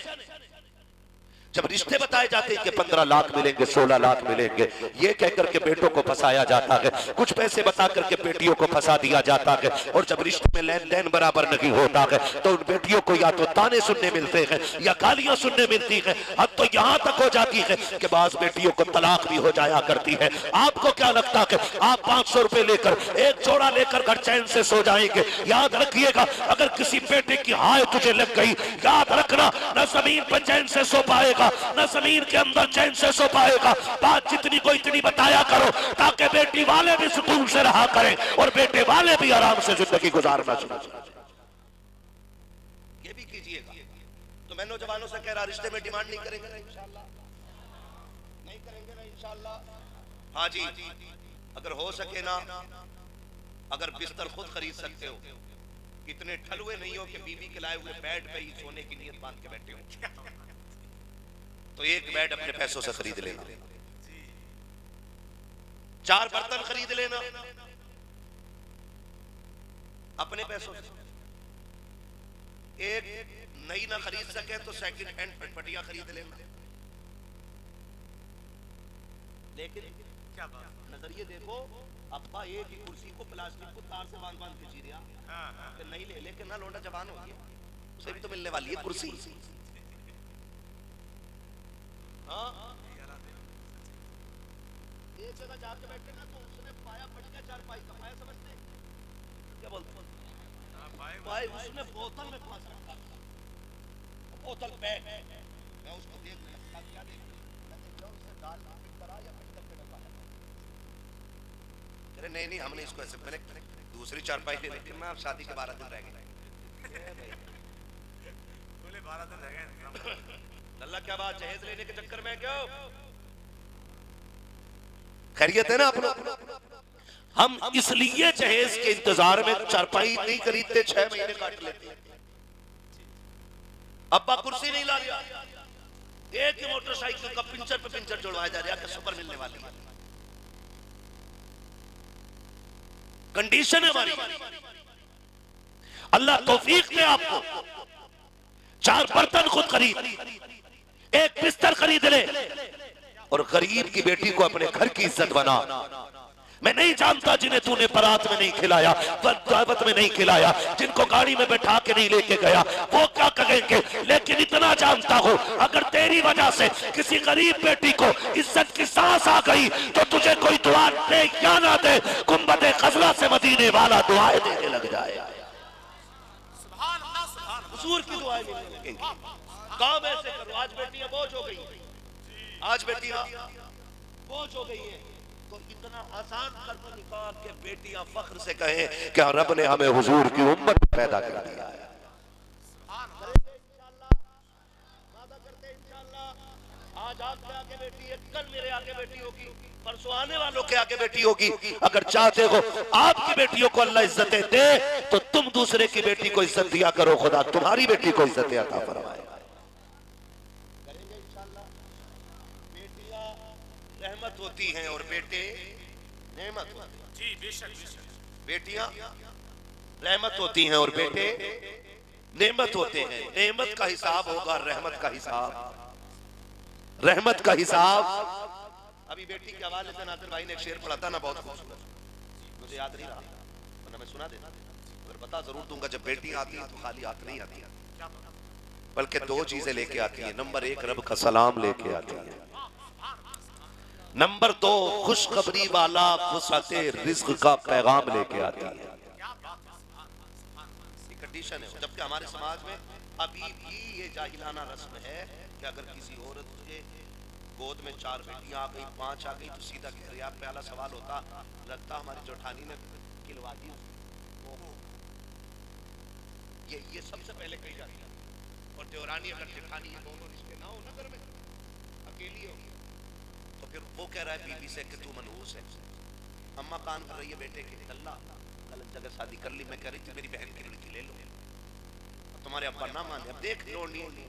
जब रिश्ते बताए जाते हैं कि 15 लाख मिलेंगे, 16 लाख मिलेंगे, ये कहकर के बेटों को फंसाया जाता है, कुछ पैसे बता करके बेटियों को फंसा दिया जाता है, और जब रिश्ते में लेन देन बराबर नहीं होता है तो उन बेटियों को या तो ताने सुनने मिलते हैं या गालियां सुनने मिलती हैं। अब तो यहाँ तक हो जाती है कि बाज बेटियों को तलाक भी हो जाया करती है। आपको क्या लगता है आप 500 रुपए लेकर एक जोड़ा लेकर घर चैन से सो जाएंगे? याद रखिएगा, अगर किसी बेटे की हाय तुझे लग गई, याद रखना न जमीन पर चैन से सो पाएगा न जमीन के अंदर चैन से सो पाएगा। बात जितनी को इतनी बताया करो ताकि बेटी वाले भी सुकून से रहा करें और बेटे वाले भी आराम से जिंदगी गुजारना शुरू करें। ये भी कीजिएगा। तो मैं नौजवानों से कह रहा, रिश्ते में डिमांड नहीं करेंगे ना इंशाल्लाह, नहीं करेंगे ना इंशाल्लाह। हाँ जी, अगर हो सके ना, अगर बिस्तर खुद खरीद सकते हो, इतने ठलुए नहीं हो कि बीवी के लाए हुए बेड पे ही सोने की नीयत बांध के बैठे हो, तो एक बेड अपने पैसों से खरीद लेना, 4 बर्तन खरीद लेना अपने पैसों से। एक नई ना खरीद सके तो सेकंड हैंड फटफटिया खरीद लेना, लेकिन क्या बात। नजरिए देखो, अब्बा एक ही कुर्सी को प्लास्टिक को तार से बांध बांध के जी रहा कि नहीं ले लेके ना लौटा जवान हो गया, उसे भी तो मिलने वाली है कुर्सी। हाँ, एक जगह जाके बैठे ना तो उसने पाया पड़ गया, चार पाई का पाया समझते क्या बोलते, पाए उसने बोतल में फांस रखा था, बोतल बैग, मैं उसको देख रहा क्या देख रहा उससे दाल फिट करा या फिट करके रखा है। अरे नहीं नहीं, हमने इसको ऐसे, मैंने दूसरी चारपाई ले लेकिन मैं अब शादी के 12 दिन रह गए, 12 दिन रह गए। अल्लाह क्या बात, जहेज लेने के चक्कर में क्यों? खैरियत है ना अपना? हम इसलिए जहेज के इंतजार में चारपाई नहीं खरीदते, 6 महीने काट लेते। अब्बा कुर्सी नहीं ला रहा, एक ही मोटरसाइकिल का पिंचर पे पिंचर जुड़वाया जा रहा है कि सुपर मिलने वाली है। कंडीशन है हमारी। अल्लाह तौफीक दे आपको, 4 बर्तन खुद खरीद, 1 बिस्तर खरीद ले और गरीब की बेटी को अपने घर की इज्जत बना। मैं नहीं जानता जिन्हें तूने बारात में नहीं खिलाया, दावत में नहीं खिलाया, जिनको गाड़ी में बैठा के नहीं लेके गया, वो क्या कहेंगे, लेकिन इतना जानता हूं अगर तेरी वजह से किसी गरीब बेटी को इज्जत की सांस आ गई तो तुझे कोई दुआ दे या ना दे, गुंबदे खजरा से मदीने वाला दुआएं देने लग जाए। हुजूर की दुआएं मिलने लगेंगी। काम ऐसे करो, आज बेटियां बोझ हो गई, आज बेटियां बोझ हो गई है, तो इतना आसान कर्म निकाल के बेटियां फख्र से कहें कि रब ने हमें हुजूर की उम्मत पैदा कर दिया है। आज आपके आगे बेटी है, कल मेरे आगे बेटी होगी, परसों आने वालों के आगे बेटी होगी। अगर चाहते हो आपकी बेटियों को अल्लाह इज्जतें दे तो तुम दूसरे की बेटी को इज्जत दिया करो, खुदा तुम्हारी बेटी को इज्जतें अता फरमाएगा। करेंगे इंशाअल्लाह। बेटियां रहमत होती हैं और बेटे नेमत होते हैं। जी बेशक बेशक। बेटियां रहमत होती हैं और बेटे नेमत होते हैं। नेमत का हिसाब होगा, रहमत का हिसाब, रहमत का हिसाब। अभी बेटी के हवाले से नादिर भाई ने एक शेर पढ़ा था ना, बहुत खूबसूरत, मुझे याद नहीं रहा वरना मैं सुना देता, अगर बता जरूर दूंगा। जब बेटियां आती हैं तो खाली हाथ नहीं आती हैं, बल्कि 2 चीजें लेके आती हैं। नंबर 1 रब का सलाम लेके आती है, नंबर 2 खुशखबरी वाला वुसअते रिज़्क़ का पैगाम लेके आती है। कंडीशन है। जबकि हमारे समाज में अभी भी ये जाहिलाना रस्म है कि अगर किसी औरत के गोद में 4 बेटियां आ गई, 5 आ गई तो सीधा कह रहे, पहला सवाल होता, लगता हमारी जेठानी ने खिलवा दी। ये सबसे पहले कही जाती है। और देवरानी अगर जेठानी ये दोनों रिश्ते ना हो ना घर में, अकेली हो, तो फिर वो कह रहा है बीबी से कि तू मनहूस है। अम्मा कान कर रही है बेटे के, अल्लाह गलत जगह शादी कर ली, मैं कह रही थी मेरी बहन की लड़की ले लो, तुम्हारे अब्बा ना माने, अब देख लो नहीं।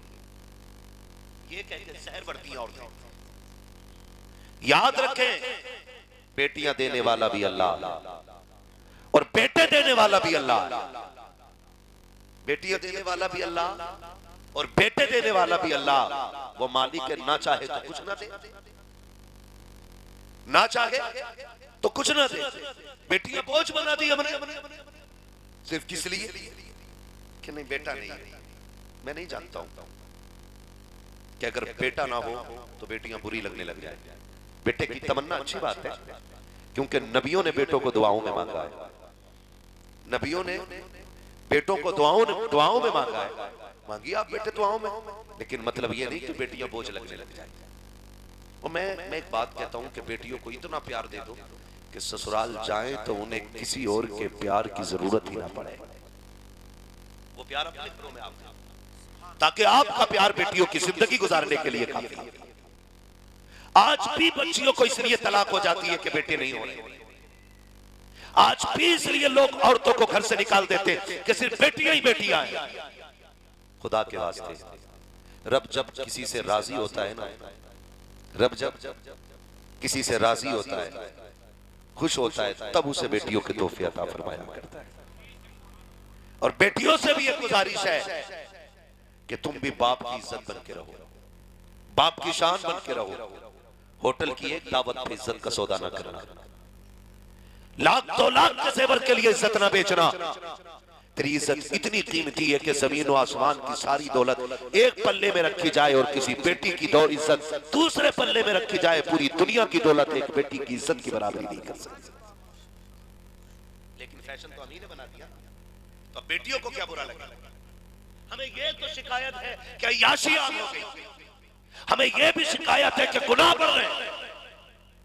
ये कहते शहर बढ़ती है औरतें। याद रखें, बेटियां देने वाला भी अल्लाह और बेटे देने वाला भी अल्लाह। बेटियां देने वाला भी अल्लाह और बेटे देने वाला भी अल्लाह। वो मालिक है, ना चाहे तो कुछ ना दे, ना चाहे तो कुछ ना दे। बेटियां बोझ बना दी हमने, सिर्फ किस लिए कि नहीं बेटा नहीं है। मैं नहीं जानता हूं कि अगर बेटा ना हो तो बेटियां बुरी लगने लग जाए। बेटे की तमन्ना अच्छी बात है, क्योंकि नबियों ने बेटों को दुआओं में मांगा है, नबियों ने बेटों को दुआओं में मांगा है। मांगिए आप बेटे दुआओं में, लेकिन मतलब ये नहीं कि बेटियां बोझ लगने लग जाए। और मैं एक बात कहता हूं कि बेटियों को इतना प्यार दे दो कि ससुराल जाएं तो उन्हें किसी और के प्यार की जरूरत ही ना पड़े। वो प्यार अपने घरों में आप, ताकि आपका प्यार बेटियों की जिंदगी गुजारने के लिए काफी है। आज भी बच्चियों को इसलिए तलाक हो जाती है कि बेटे नहीं हो रहे। आज भी इसलिए लोग औरतों को घर से निकाल देते कि सिर्फ बेटियां ही बेटियां हैं। खुदा के वास्ते, रब जब किसी से राजी होता है ना, रब जब किसी से राजी होता है, खुश होता है, तब उसे बेटियों के तोहफे अता फरमाया करता है। और बेटियों से भी एक गुजारिश है कि तुम भी बाप की इज्जत बन के रहो, बाप की शान बन के रहो। होटल की एक दावत पे इज्जत का सौदा ना करना, लाख 2 लाख के जेवर के लिए इज्जत ना बेचना। तेरी इज्जत इतनी कीमती है कि जमीन और आसमान की सारी दौलत एक पल्ले में रखी जाए और किसी बेटी की दो इज्जत दूसरे पल्ले में रखी जाए, पूरी दुनिया की दौलत एक बेटी की इज्जत की बराबरी नहीं कर सकती। लेकिन फैशन तो अमीर ने बना दिया, तो बेटियों को क्या बुरा लगा? हमें ये तो शिकायत है कि अय्याशी आम हो गई, हमें ये भी शिकायत है कि गुनाह बढ़ रहे हैं,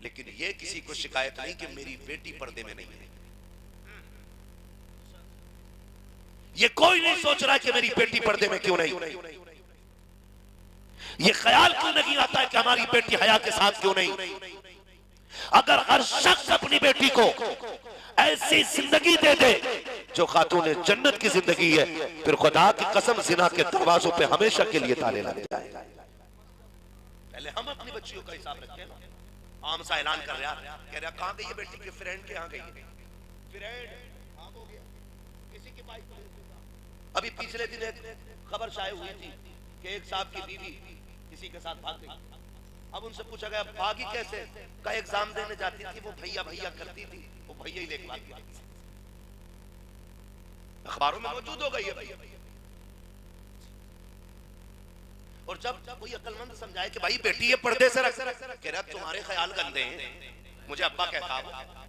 लेकिन ये किसी को शिकायत नहीं कि मेरी बेटी पर्दे में नहीं है। ये कोई नहीं सोच रहा है कि मेरी बेटी पर्दे में क्यों नहीं, ये ख्याल क्यों नहीं आता है कि हमारी बेटी हया के साथ क्यों नहीं। अगर हर शख्स अपनी बेटी को ऐसी जिंदगी दे दे जो खातून जन्नत की जिंदगी है, फिर खुदा की कसम जिना के दरवाजों पे हमेशा के लिए ताले लग जाएगा। पहले हम अपनी बच्चियों का हिसाब रखें ना। आम सा ऐलान कर रहा, कह रहा कहां गई है बेटी के फ्रेंड के, यहाँ गई है फ्रेंड, हो गया किसी की बाइक। अभी पिछले दिन एक खबर शाये हुई थी कि एक साहब की बीवी किसी के साथ भाग गई। अब उनसे पूछा गया भागी कैसे, का एग्जाम देने जाती थी, वो भैया भैया करती थी, वो भैया ही लेके भाग गया। अखबारों में मौजूद हो गई है भैया। और जब कोई अक्लमंद समझाए कि भाई बेटी ये पर्दे से रख, कह रहा तुम्हारे ख्याल गंदे हैं, मुझे अब्बा कहता है,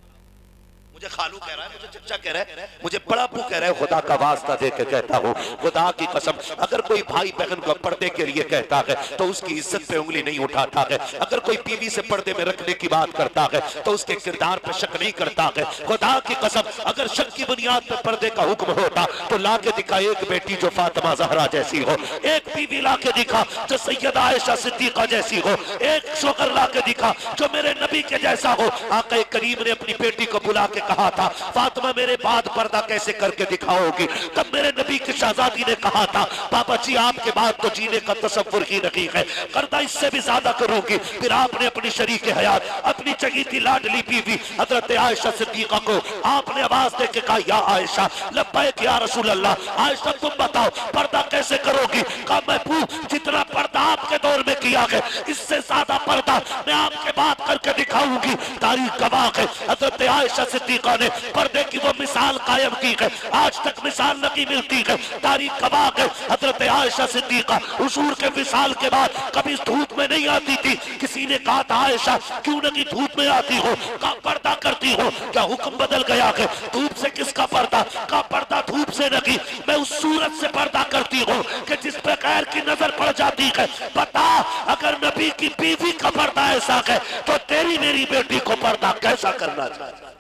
मुझे खालू कह रहा है, मुझे चचा कह रहा है, मुझे बड़ा अब्बू कह रहा है। खुदा का वास्ता दे के कहता हूँ, खुदा की कसम, अगर कोई भाई बहन को पर्दे के लिए कहता है तो उसकी इज्जत पे उंगली नहीं उठाता है। अगर कोई बीवी से पर्दे में रखने की बात करता है तो उसके किरदार पे शक नहीं करता है। खुदा की कसम, अगर शक की बुनियाद पे पर्दे का हुक्म होता तो ला के दिखा एक बेटी जो फातिमा ज़हरा जैसी हो, एक बीवी ला के दिखा जो सैयदा आयशा सिद्दीका जैसी हो, एक शोकर ला के दिखा जो मेरे नबी के जैसा हो। आका करीम ने अपनी बेटी को बुला के कहा था, फातिमा मेरे बाद पर्दा कैसे करके दिखाओगी? तब मेरे नबी की शहजादी ने कहा था, पापा जी आपके बाद तो जीने का तसव्वुर ही नहीं है, पर्दा इससे भी ज्यादा करूंगी। फिर आपने अपनी शरीक हयात, अपनी चगीती लाडली बीवी हजरत आयशा सिद्दीका को आपने आवाज दे के कहा, या आयशा लब्बैक या रसूल अल्लाह, आयशा तुम बताओ पर्दा कैसे करोगी? कहा महबूब जितना पर्दा आपके दौर में किया है इससे ज्यादा पर्दा मैं आपके बाद करके दिखाऊंगी। तारीख गवाह है हजरत आयशा सिद्दीका ने पर्दे की वो मिसाल कायम की है, आज तक मिसाल नहीं मिलती है। तारीख गवाह है हजरत आयशा सिद्दीका हुजूर के विसाल के बाद कभी धूप में नहीं आती थी। किसी ने कहा था आयशा क्यों नहीं धूप में आती हो? का पर्दा करती हो? क्या हुक्म बदल गया है? धूप से किसका पर्दा? का पर्दा धूप से नहीं, मैं उस सूरत से पर्दा करती हूँ कि जिस पे गैर की नजर पड़ जाती है। बता अगर नबी की बीवी का पर्दा ऐसा है तो तेरी मेरी बेटी को पर्दा कैसा करना चाहिए?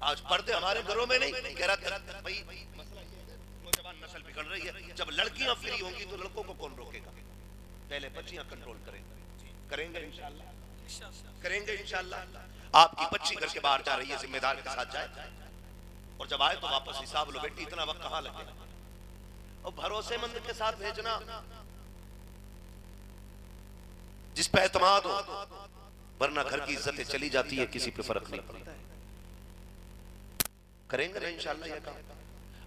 आज पर्दे हमारे घरों में नहीं, कह रहा था भाई नौजवान नस्ल बिगड़ रही है, जब लड़कियां फ्री होंगी तो लड़कों को कौन रोकेगा? पहले बच्चियां कंट्रोल करेंगे इंशाअल्लाह, करेंगे इंशाअल्लाह। आपकी बच्ची घर के बाहर जा रही है, जिम्मेदार के साथ जाए और जब आए तो वापस हिसाब लो, बेटी इतना वक्त कहां लगे? और भरोसेमंद के साथ भेजना जिस पे एतमाद हो, वरना घर की इज्जतें चली जाती है, किसी पे फर्क नहीं पड़ता है। करेंगे ना इंशाअल्लाह ये काम।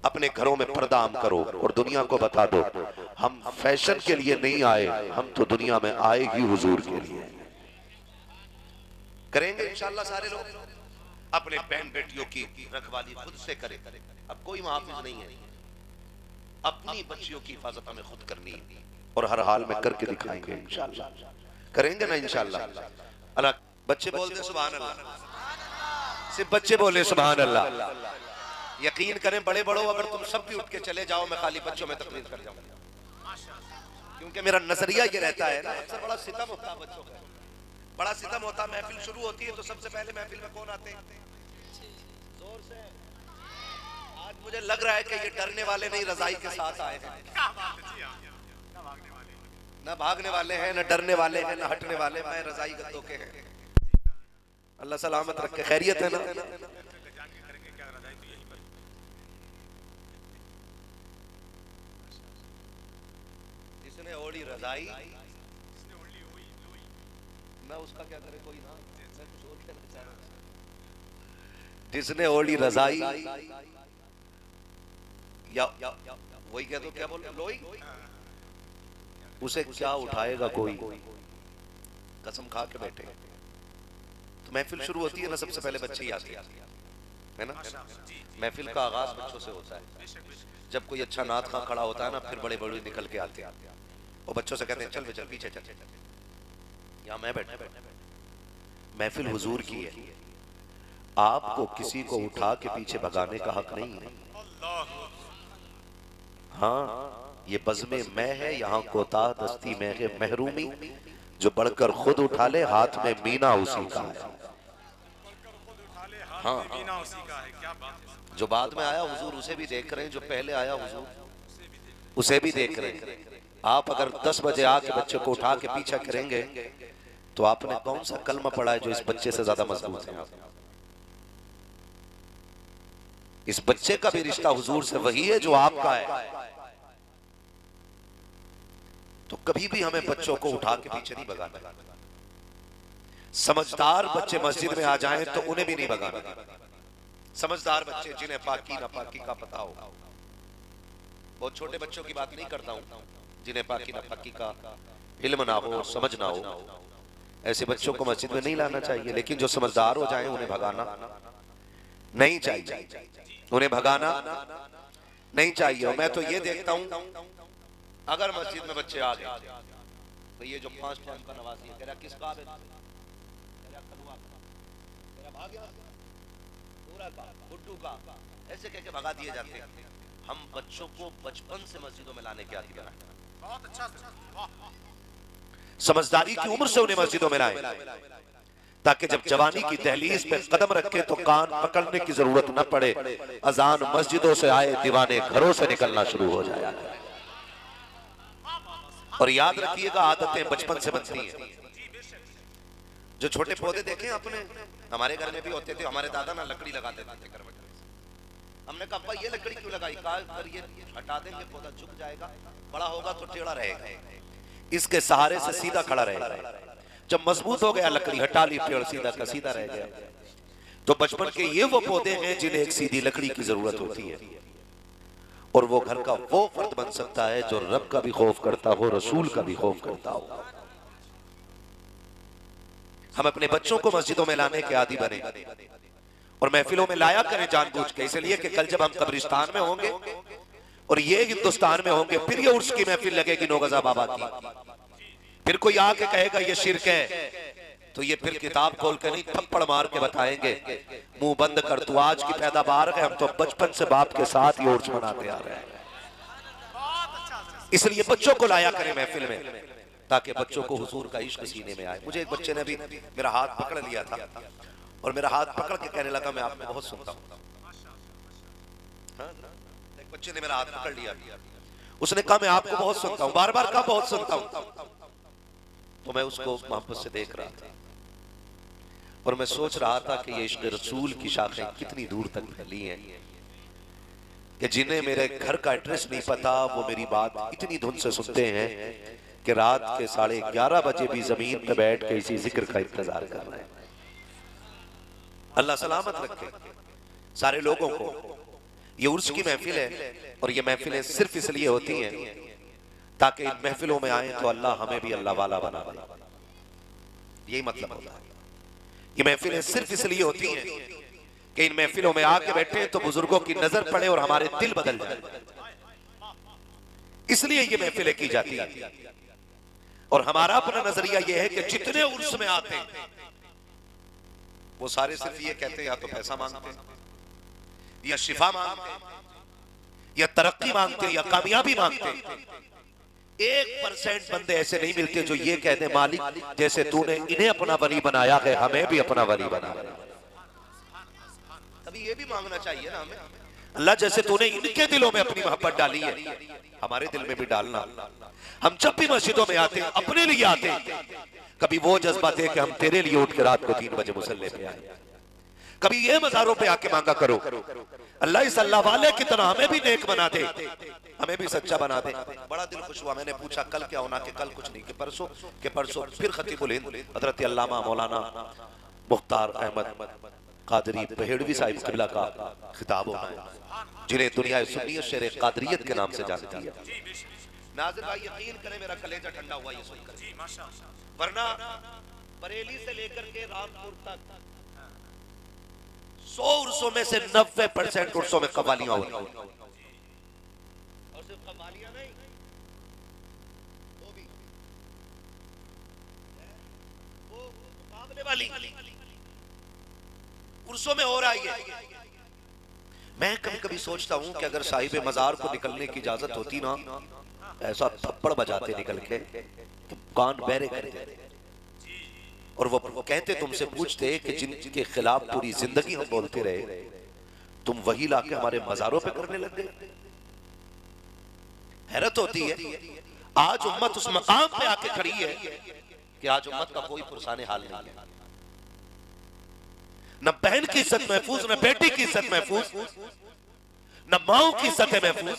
अपने घरों में पर्दा आम करो और दुनिया को बता दो हम फैशन के लिए नहीं आए, हम तो दुनिया में आए ही हुजूर के लिए। करेंगे इंशाअल्लाह सारे लोग। अपने बहन बेटियों की रखवाली खुद से करें। अब कोई मुहाफिज नहीं है, अपनी बच्चियों की हिफाजत हमें खुद करनी है और हर हाल में करके दिखाएंगे इंशाअल्लाह। करेंगे ना इंशाअल्लाह। अल्लाह बच्चे बोल दे सुभान अल्लाह, सिर्फ बच्चे बोले सुभान अल्लाह। यकीन करें बड़े बड़ों, अगर तुम सब भी उठ के चले जाओ मैं खाली बच्चों में तकलीफ कर जाऊंगा, क्योंकि मेरा नजरिया ये रहता है ना, अक्सर बड़ा सितम होता है बच्चों का, बड़ा सितम होता है। महफिल शुरू होती है तो सबसे पहले महफिल में कौन आते हैं? जोर से। आज मुझे लग रहा है कि ये डरने वाले नहीं रजाई के साथ आए हैं। न भागने वाले हैं, न डरने वाले हैं, न हटने वाले, मैं रजाई गद्दों के हैं। अल्लाह सलामत रखे। खैरियत है ना? जिसने ओढ़ी रजाई मैं उसका क्या करे कोई ना, मैं कुछ और कहना चाह रहा हूं। जिसने ओढ़ी रजाई या वही कह दो, क्या बोल लोई, उसे क्या उठाएगा कोई, कसम खा के बैठे। तो महफिल शुरू होती है ना, सबसे पहले बच्चे ही आते है ना। महफिल का आगाज बच्चों से होता है। जब कोई अच्छा नात खां खड़ा होता है ना, फिर बड़े बड़े निकल के आते हैं और बच्चों से कहते हैं चल चल पीछे चल, यहाँ मैं बैठा। महफिल हुजूर की है, आपको किसी को उठा के पीछे भगाने का हक नहीं है। हाँ, ये बज़्मे मैं है, यहाँ कोताह दस्ती में है महरूमी, जो बढ़कर खुद उठा ले हाथ में मीना उसी का है। हाँ, जो बाद में आया हुजूर उसे भी देख रहे हैं, जो पहले आया हुजूर उसे भी देख रहे हैं। आप अगर 10 बजे आके बच्चे को उठा के पीछा करेंगे तो आपने कौन सा कलमा पढ़ा है जो इस बच्चे से ज्यादा मजबूत है? इस बच्चे का भी रिश्ता हुजूर से वही है जो आपका है। तो कभी भी हमें बच्चों को उठा के पीछे नहीं भगाना। समझदार बच्चे मस्जिद में आ जाएं तो उन्हें भी नहीं भगाना। समझदार बच्चे जिन्हें पाकी नापाकी का पता हो, बहुत छोटे बच्चों की बात नहीं करता हूं, जिन्हें पाकी नापाकी का इल्म ना हो, समझ ना हो, ऐसे बच्चों को मस्जिद में नहीं लाना चाहिए। लेकिन जो समझदार हो जाए उन्हें भगाना नहीं चाहिए, उन्हें भगाना नहीं चाहिए। और मैं तो ये देखता हूं, अगर मस्जिद में बच्चे आ गए तो ये जो 5 टाइम का नवाजी है, तेरा किस काबिल, तेरा कलवा, तेरा भाग्य, पूरा का गुड्डू का, ऐसे कह के भगा दिए जाते हैं। हम बच्चों को बचपन से मस्जिदों में लाने के आदी बनाए। बहुत अच्छा, समझदारी की उम्र से उन्हें मस्जिदों में लाएं, ताकि जब जवानी की दहलीज पे कदम रखे तो कान पकड़ने की जरूरत न पड़े। अजान मस्जिदों से आए, दीवाने घरों से निकलना शुरू हो जाए। और याद रखिएगा, आदतें बचपन से बनती हैं। जो छोटे पौधे देखे अपने, हमारे घर में भी होते थे। हमारे दादा ना लकड़ी लगाते थे घर में। हमने कहा अब्बा ये लकड़ी क्यों लगाई? कहा ये हटा देंगे पौधा झुक जाएगा, बड़ा होगा तो टेढ़ा रहेगा, इसके सहारे से सीधा खड़ा रहेगा। जब मजबूत हो गया लकड़ी हटा ली, पेड़ सीधा का सीधा रह गया। तो बचपन के ये वो पौधे हैं जिन्हें एक सीधी लकड़ी की जरूरत होती है। और वो घर का वो फर्द बन सकता है जो रब का भी खौफ करता हो, रसूल का भी खौफ करता हो। हम अपने बच्चों को मस्जिदों में लाने के आदी बने और महफिलों में लाया करें जानबूझ के, इसलिए कि कल जब हम कब्रिस्तान में होंगे और ये हिंदुस्तान में होंगे, फिर ये उर्स की महफिल लगेगी नौगजा बाबा की, फिर कोई आके कहेगा ये शिर्क है, तो ये फिर किताब खोल के नहीं थप्पड़ मार के बताएंगे, मुंह बंद कर, तू आज की पैदावार है, हम तो बचपन से बाप के साथ ये उर्स मनाते आ रहे हैं। इसलिए बच्चों को लाया करें महफिल में, ताकि बच्चों को हुजूर का इश्क सीने में आए। मुझे एक बच्चे ने भी मेरा हाथ पकड़ लिया था और मेरा हाथ पकड़ के कहने लगा मैं आपको बहुत सुनता हूँ। एक बच्चे ने मेरा हाथ पकड़ लिया, उसने कहा मैं आपको बहुत सुनता हूँ, बार बार कहा बहुत सुनता हूँ। तो मैं उसको मोहब्बत से देख रहा था और मैं सोच रहा था कि ये इश्क रसूल की शाखें कितनी दूर तक फैली हैं कि जिन्हें मेरे घर का एड्रेस नहीं पता वो मेरी बात इतनी धुन से सुनते हैं कि रात के 11:30 बजे भी जमीन पे बैठ के इसी जिक्र का इंतजार कर रहे हैं। अल्लाह सलामत रखे सारे लोगों को। ये उर्स की महफिल है और ये महफिलें सिर्फ इसलिए होती हैं ताकि इन महफिलों में आए तो अल्लाह हमें भी अल्लाह वाला बना दे। यही मतलब होता है। ये महफिलें सिर्फ इसलिए होती हैं कि इन महफिलों में आके बैठे तो बुजुर्गों की नजर पड़े और हमारे दिल बदल जाए, इसलिए ये महफिलें की जाती है। और हमारा अपना नजरिया ये है कि जितने उर्स में आते हैं वो सारे सिर्फ ये कहते हैं या तो पैसा मांगते हैं, या शिफा मांगते हैं, या तरक्की मांगते हैं, या कामयाबी मांगते हैं। 1% बंदे ऐसे नहीं मिलते जो ये कहते मालिक जैसे तूने इन्हें अपना वली बनाया है हमें भी अपना वली बना। कभी ये भी मांगना चाहिए ना हमें, अल्लाह जैसे तूने इनके दिलों में अपनी मोहब्बत डाली है हमारे दिल में भी डालना। हम जब भी मस्जिदों में आते हैं अपने लिए आते हैं, कभी वो जज्बा थे कि हम तेरे लिए उठ के रात को 3 बजे मुसल्ले पे आए। कभी ये मज़ारों पे आके मांगा करो अल्लाह इस अल्लाह वाले की तरह हमें भी नेक बना दे, हमें भी सच्चा बना दे। बड़ा दिल खुश हुआ, मैंने पूछा कल क्या होना, कि कल कुछ नहीं, कि परसों फिर खतीबुल हिंद हजरत अल्लामा मौलाना मुख्तार अहमद कादरी बहेड़वी साहिब किबला का खिताब होना है, जिन्हें दुनिया सुन्नियत शेर कादरियत के नाम से जानती है। नाज़िर भाई यकीन करें मेरा कलेजा ठंडा हुआ ये सुनकर, जी माशाअल्लाह। वरना बरेली से लेकर के रामपुर तक 100 उर्सों में से 90% उर्सों में कव्वालियां होती हैं। और सिर्फ कव्वालियां नहीं, वो भी वो मुकाबले वाली उर्सों में हो रहा है। मैं कभी कभी सोचता हूं कि अगर साहिब मजार को निकलने की इजाजत होती ना, ऐसा थप्पड़ बजाते निकल के तो कान बहरे कर देते, और वो कहते तुमसे पूछते कि जिनके खिलाफ पूरी जिंदगी हम बोलते रहे, तुम वही लाके हमारे मजारों पे करने लग गए। हैरत होती है आज उम्मत उस मकाम पे आके खड़ी है कि आज उम्मत का कोई पुरसाने हाल नहीं है। न बहन की इज्जत महफूज, न बेटी की इज्जत महफूज, न माओ की इज्जत है महफूज,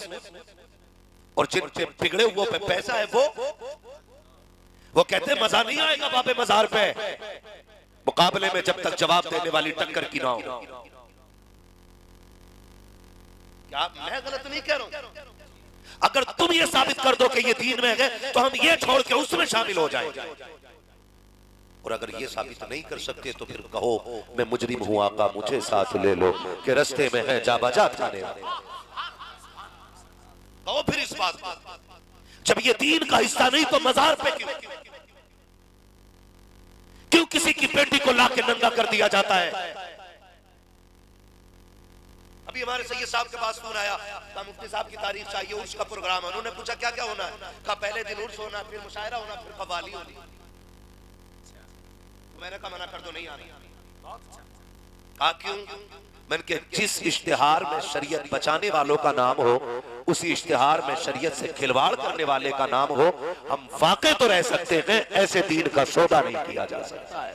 और जिन पे बिगड़े हुए पे पैसा है वो कहते मजा नहीं आएगा बाबे मजार पे, मुकाबले में जब तक जवाब देने वाली टक्कर की ना हो। क्या मैं गलत नहीं कह रहा हूं? अगर तुम ये साबित कर दो कि ये दीन में है तो हम ये छोड़ के उसमें शामिल हो जाएंगे, और अगर ये साबित नहीं कर सकते तो फिर कहो मैं मुजरिम हूं आका मुझे साथ ले लो कि रास्ते में है जाबाजा थाने वाले। कहो फिर इस बात को, जब ये दीन का हिस्सा नहीं तो मजार पे क्यों किसी की बेटी को लाके नंगा कर दिया जाता है? अभी हमारे सैयद साहब के पास फोन आया, कहा मुफ्ती साहब की तारीख चाहिए, उर्स का प्रोग्राम है। उन्होंने पूछा क्या क्या होना है? कहा पहले दिन उर्स होना, फिर मुशायरा होना, फिर कव्वाली होनी। तो मैंने कहा मना कर दो, नहीं आ रही। कहा क्यों? मैंने कहा जिस इश्तिहार में शरीयत बचाने वालों का नाम हो, उसी इश्तिहार में शरीयत से खिलवाड़ करने वाले का नाम हो। हम वाक़ई तो रह सकते हैं, ऐसे दीन का सौदा नहीं किया जा सकता है,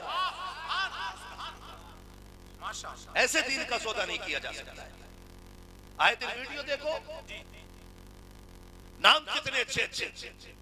ऐसे दीन का सौदा नहीं किया जा सकता है। आए दिन वीडियो देखो, नाम कितने अच्छे अच्छे,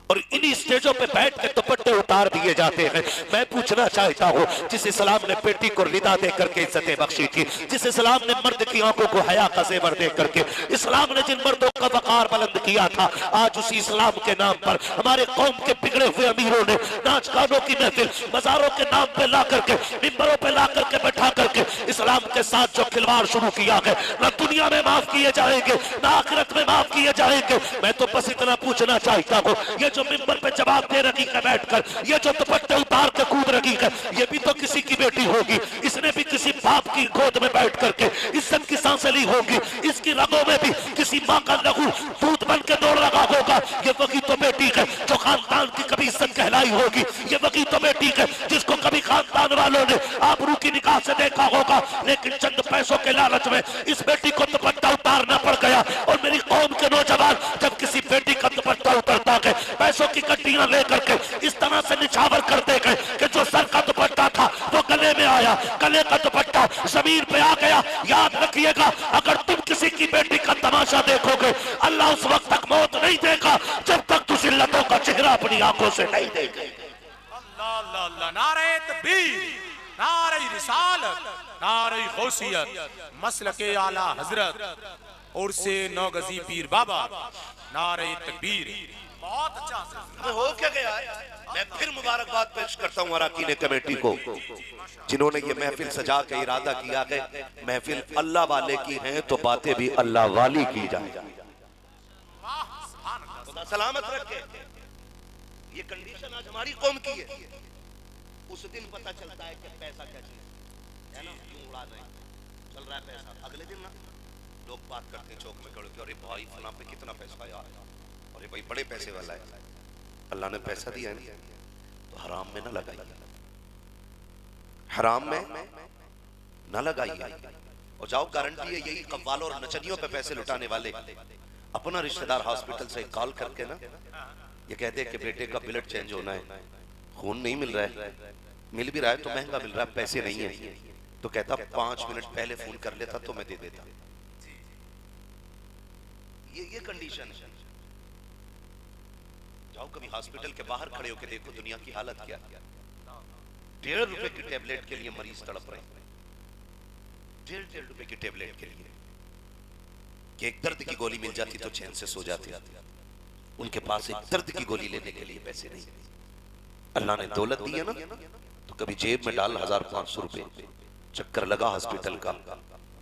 और इन्हीं स्टेजों पे बैठ के दुपट्टे उतार दिए जाते हैं। मैं पूछना चाहता हूँ, जिस इस्लाम ने बेटी को रिदा दे करके इज्जतें बख्शी थी, जिस इस्लाम ने मर्द की आंखों को हया का ज़ेवर दे करके, इस्लाम ने जिन मर्दों का वकार बुलंद किया था, आज उसी इस्लाम के नाम पर हमारे कौम के बिगड़े हुए अमीरों ने नाच गानों की महफिल मजारों के नाम पे ला करके, मिंबरों पे ला करके बैठा करके इस्लाम के साथ जो खिलवाड़ शुरू किया है, न दुनिया में माफ किए जाएंगे न आखिरत में माफ किए जाएंगे। मैं तो बस इतना पूछना चाहता हूँ, ये जो मिंबर पे जवाब दे रही है बैठकर, ये जो दुपट्टे उतार के कूद रही है, ये भी तो किसी की बेटी होगी, इसने भी किसी बाप की गोद में बैठ करके इज्जत की सांसें ली होगी, इसकी रगों में भी किसी माँ का लहू दूध बन के दौड़ लगा होगा। ये वही तो बेटी है जो खानदान की कभी इज्जत कहलाई होगी, ये वही तो बेटी है जिसको कभी खानदान वालों ने आबरू की निगाह से देखा होगा, लेकिन चंद पैसों के लालच में इस बेटी को दुपट्टा उतारना पड़ गया। और मेरी कौम के नौजवान जब किसी बेटी का दुपट्टा उतरता है, पैसों की कट्टियां लेकर के इस तरह से निछावर करते गए कि जो सर का दुपट्टा था वो गले में आया, गले का दुपट्टा जमीन पे आ गया। याद रखिएगा, अगर तुम किसी की बेटी का तमाशा देखोगे, अल्लाह उस वक्त तक मौत नहीं देगा जब तक तुम जिल्लतों का चेहरा अपनी आंखों से नहीं देखे। अल्लाह अल्लाह अल्लाह, नारे तकबीर, नारे रिसालत, नारे गौसियत, मसलके आला हजरत और से नौगजी पीर बाबा, नारे तकबीर। बहुत अच्छा हो क्या गया है? मैं फिर मुबारकबाद पेश करता हूँ अराकीन कमेटी को, जिन्होंने ये महफिल सजा के इरादा किया है महफिल अल्लाह वाले की है तो बातें भी अल्लाह वाली की जाए। सलामत रखे। ये कंडीशन आज हमारी कौम की है। उस दिन पता चलता है कि पैसा क्या चीज है ना, क्यों उड़ा रहे चल रहा है पैसा। अगले दिन ना लोग बात करते चौक में खड़े, अरे भाई फलां पे कितना पैसा आया, अरे भाई बड़े पैसे वाला है। अल्लाह ने पैसा दिया है तो हराम में ना लगाइए, हराम में ना लगाइए। और जाओ गारंटी है यही कव्वालों और नचनियों पे पैसे लुटाने वाले अपना रिश्तेदार हॉस्पिटल से कॉल करके ना ये कहते हैं कि बेटे का ब्लड चेंज होना है, खून नहीं मिल रहा है, मिल भी रहा है तो महंगा मिल रहा है, पैसे नहीं है। तो कहता 5 मिनट पहले फोन कर लेता तो मैं दे देता। ये कंडीशन है। जाओ कभी हॉस्पिटल के बाहर खड़े होकर देखो दुनिया की हालत क्या है। 1.5 रुपए की टेबलेट के लिए मरीज तड़प रहे हैं, 1.5 रुपए की टेबलेट के लिए कि एक दर्द की गोली मिल जाती तो चैन से सो जाती। उनके पास एक दर्द की गोली लेने के लिए पैसे नहीं। अल्लाह ने दौलत दी है ना, तो कभी जेब में डाल 1500 रुपए, चक्कर लगा हॉस्पिटल का,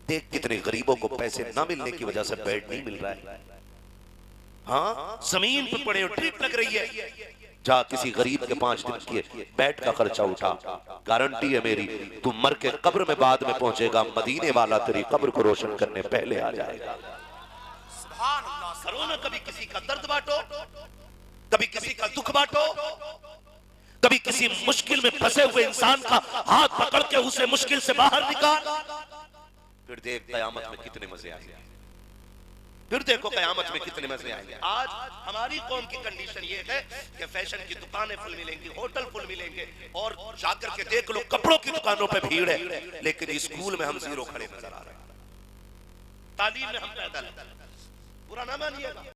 देख कितने गरीबों को पैसे ना मिलने की वजह से बेड नहीं मिल रहा है। हाँ, जमीन पर पड़े हो, ट्रिप लग रही है, जा किसी गरीब के 5 दिन के बेड का खर्चा उठा। गारंटी है मेरी, तू मर के कब्र में बाद में पहुंचेगा, मदीने वाला तेरी कब्र को रोशन करने पहले आ जाएगा। करो ना, कभी किसी का दर्द बांटो, कभी किसी का दुख बांटो, कभी किसी मुश्किल में फंसे हुए इंसान का हाथ पकड़ के उसे मुश्किल से बाहर निकाल, फिर देख कयामत में कितने मजे आएंगे। फिर देखो कयामत में कितने मजे आएंगे। आज हमारी कौम की कंडीशन ये है कि फैशन की दुकानें फुल मिलेंगी, होटल फुल मिलेंगे, और जाकर के देख लो कपड़ों की दुकानों पे भीड़ है, लेकिन स्कूल में हम जीरो खड़े नजर आ रहे हैं, तालीम में हम पैदल। बुरा ना मानिएगा।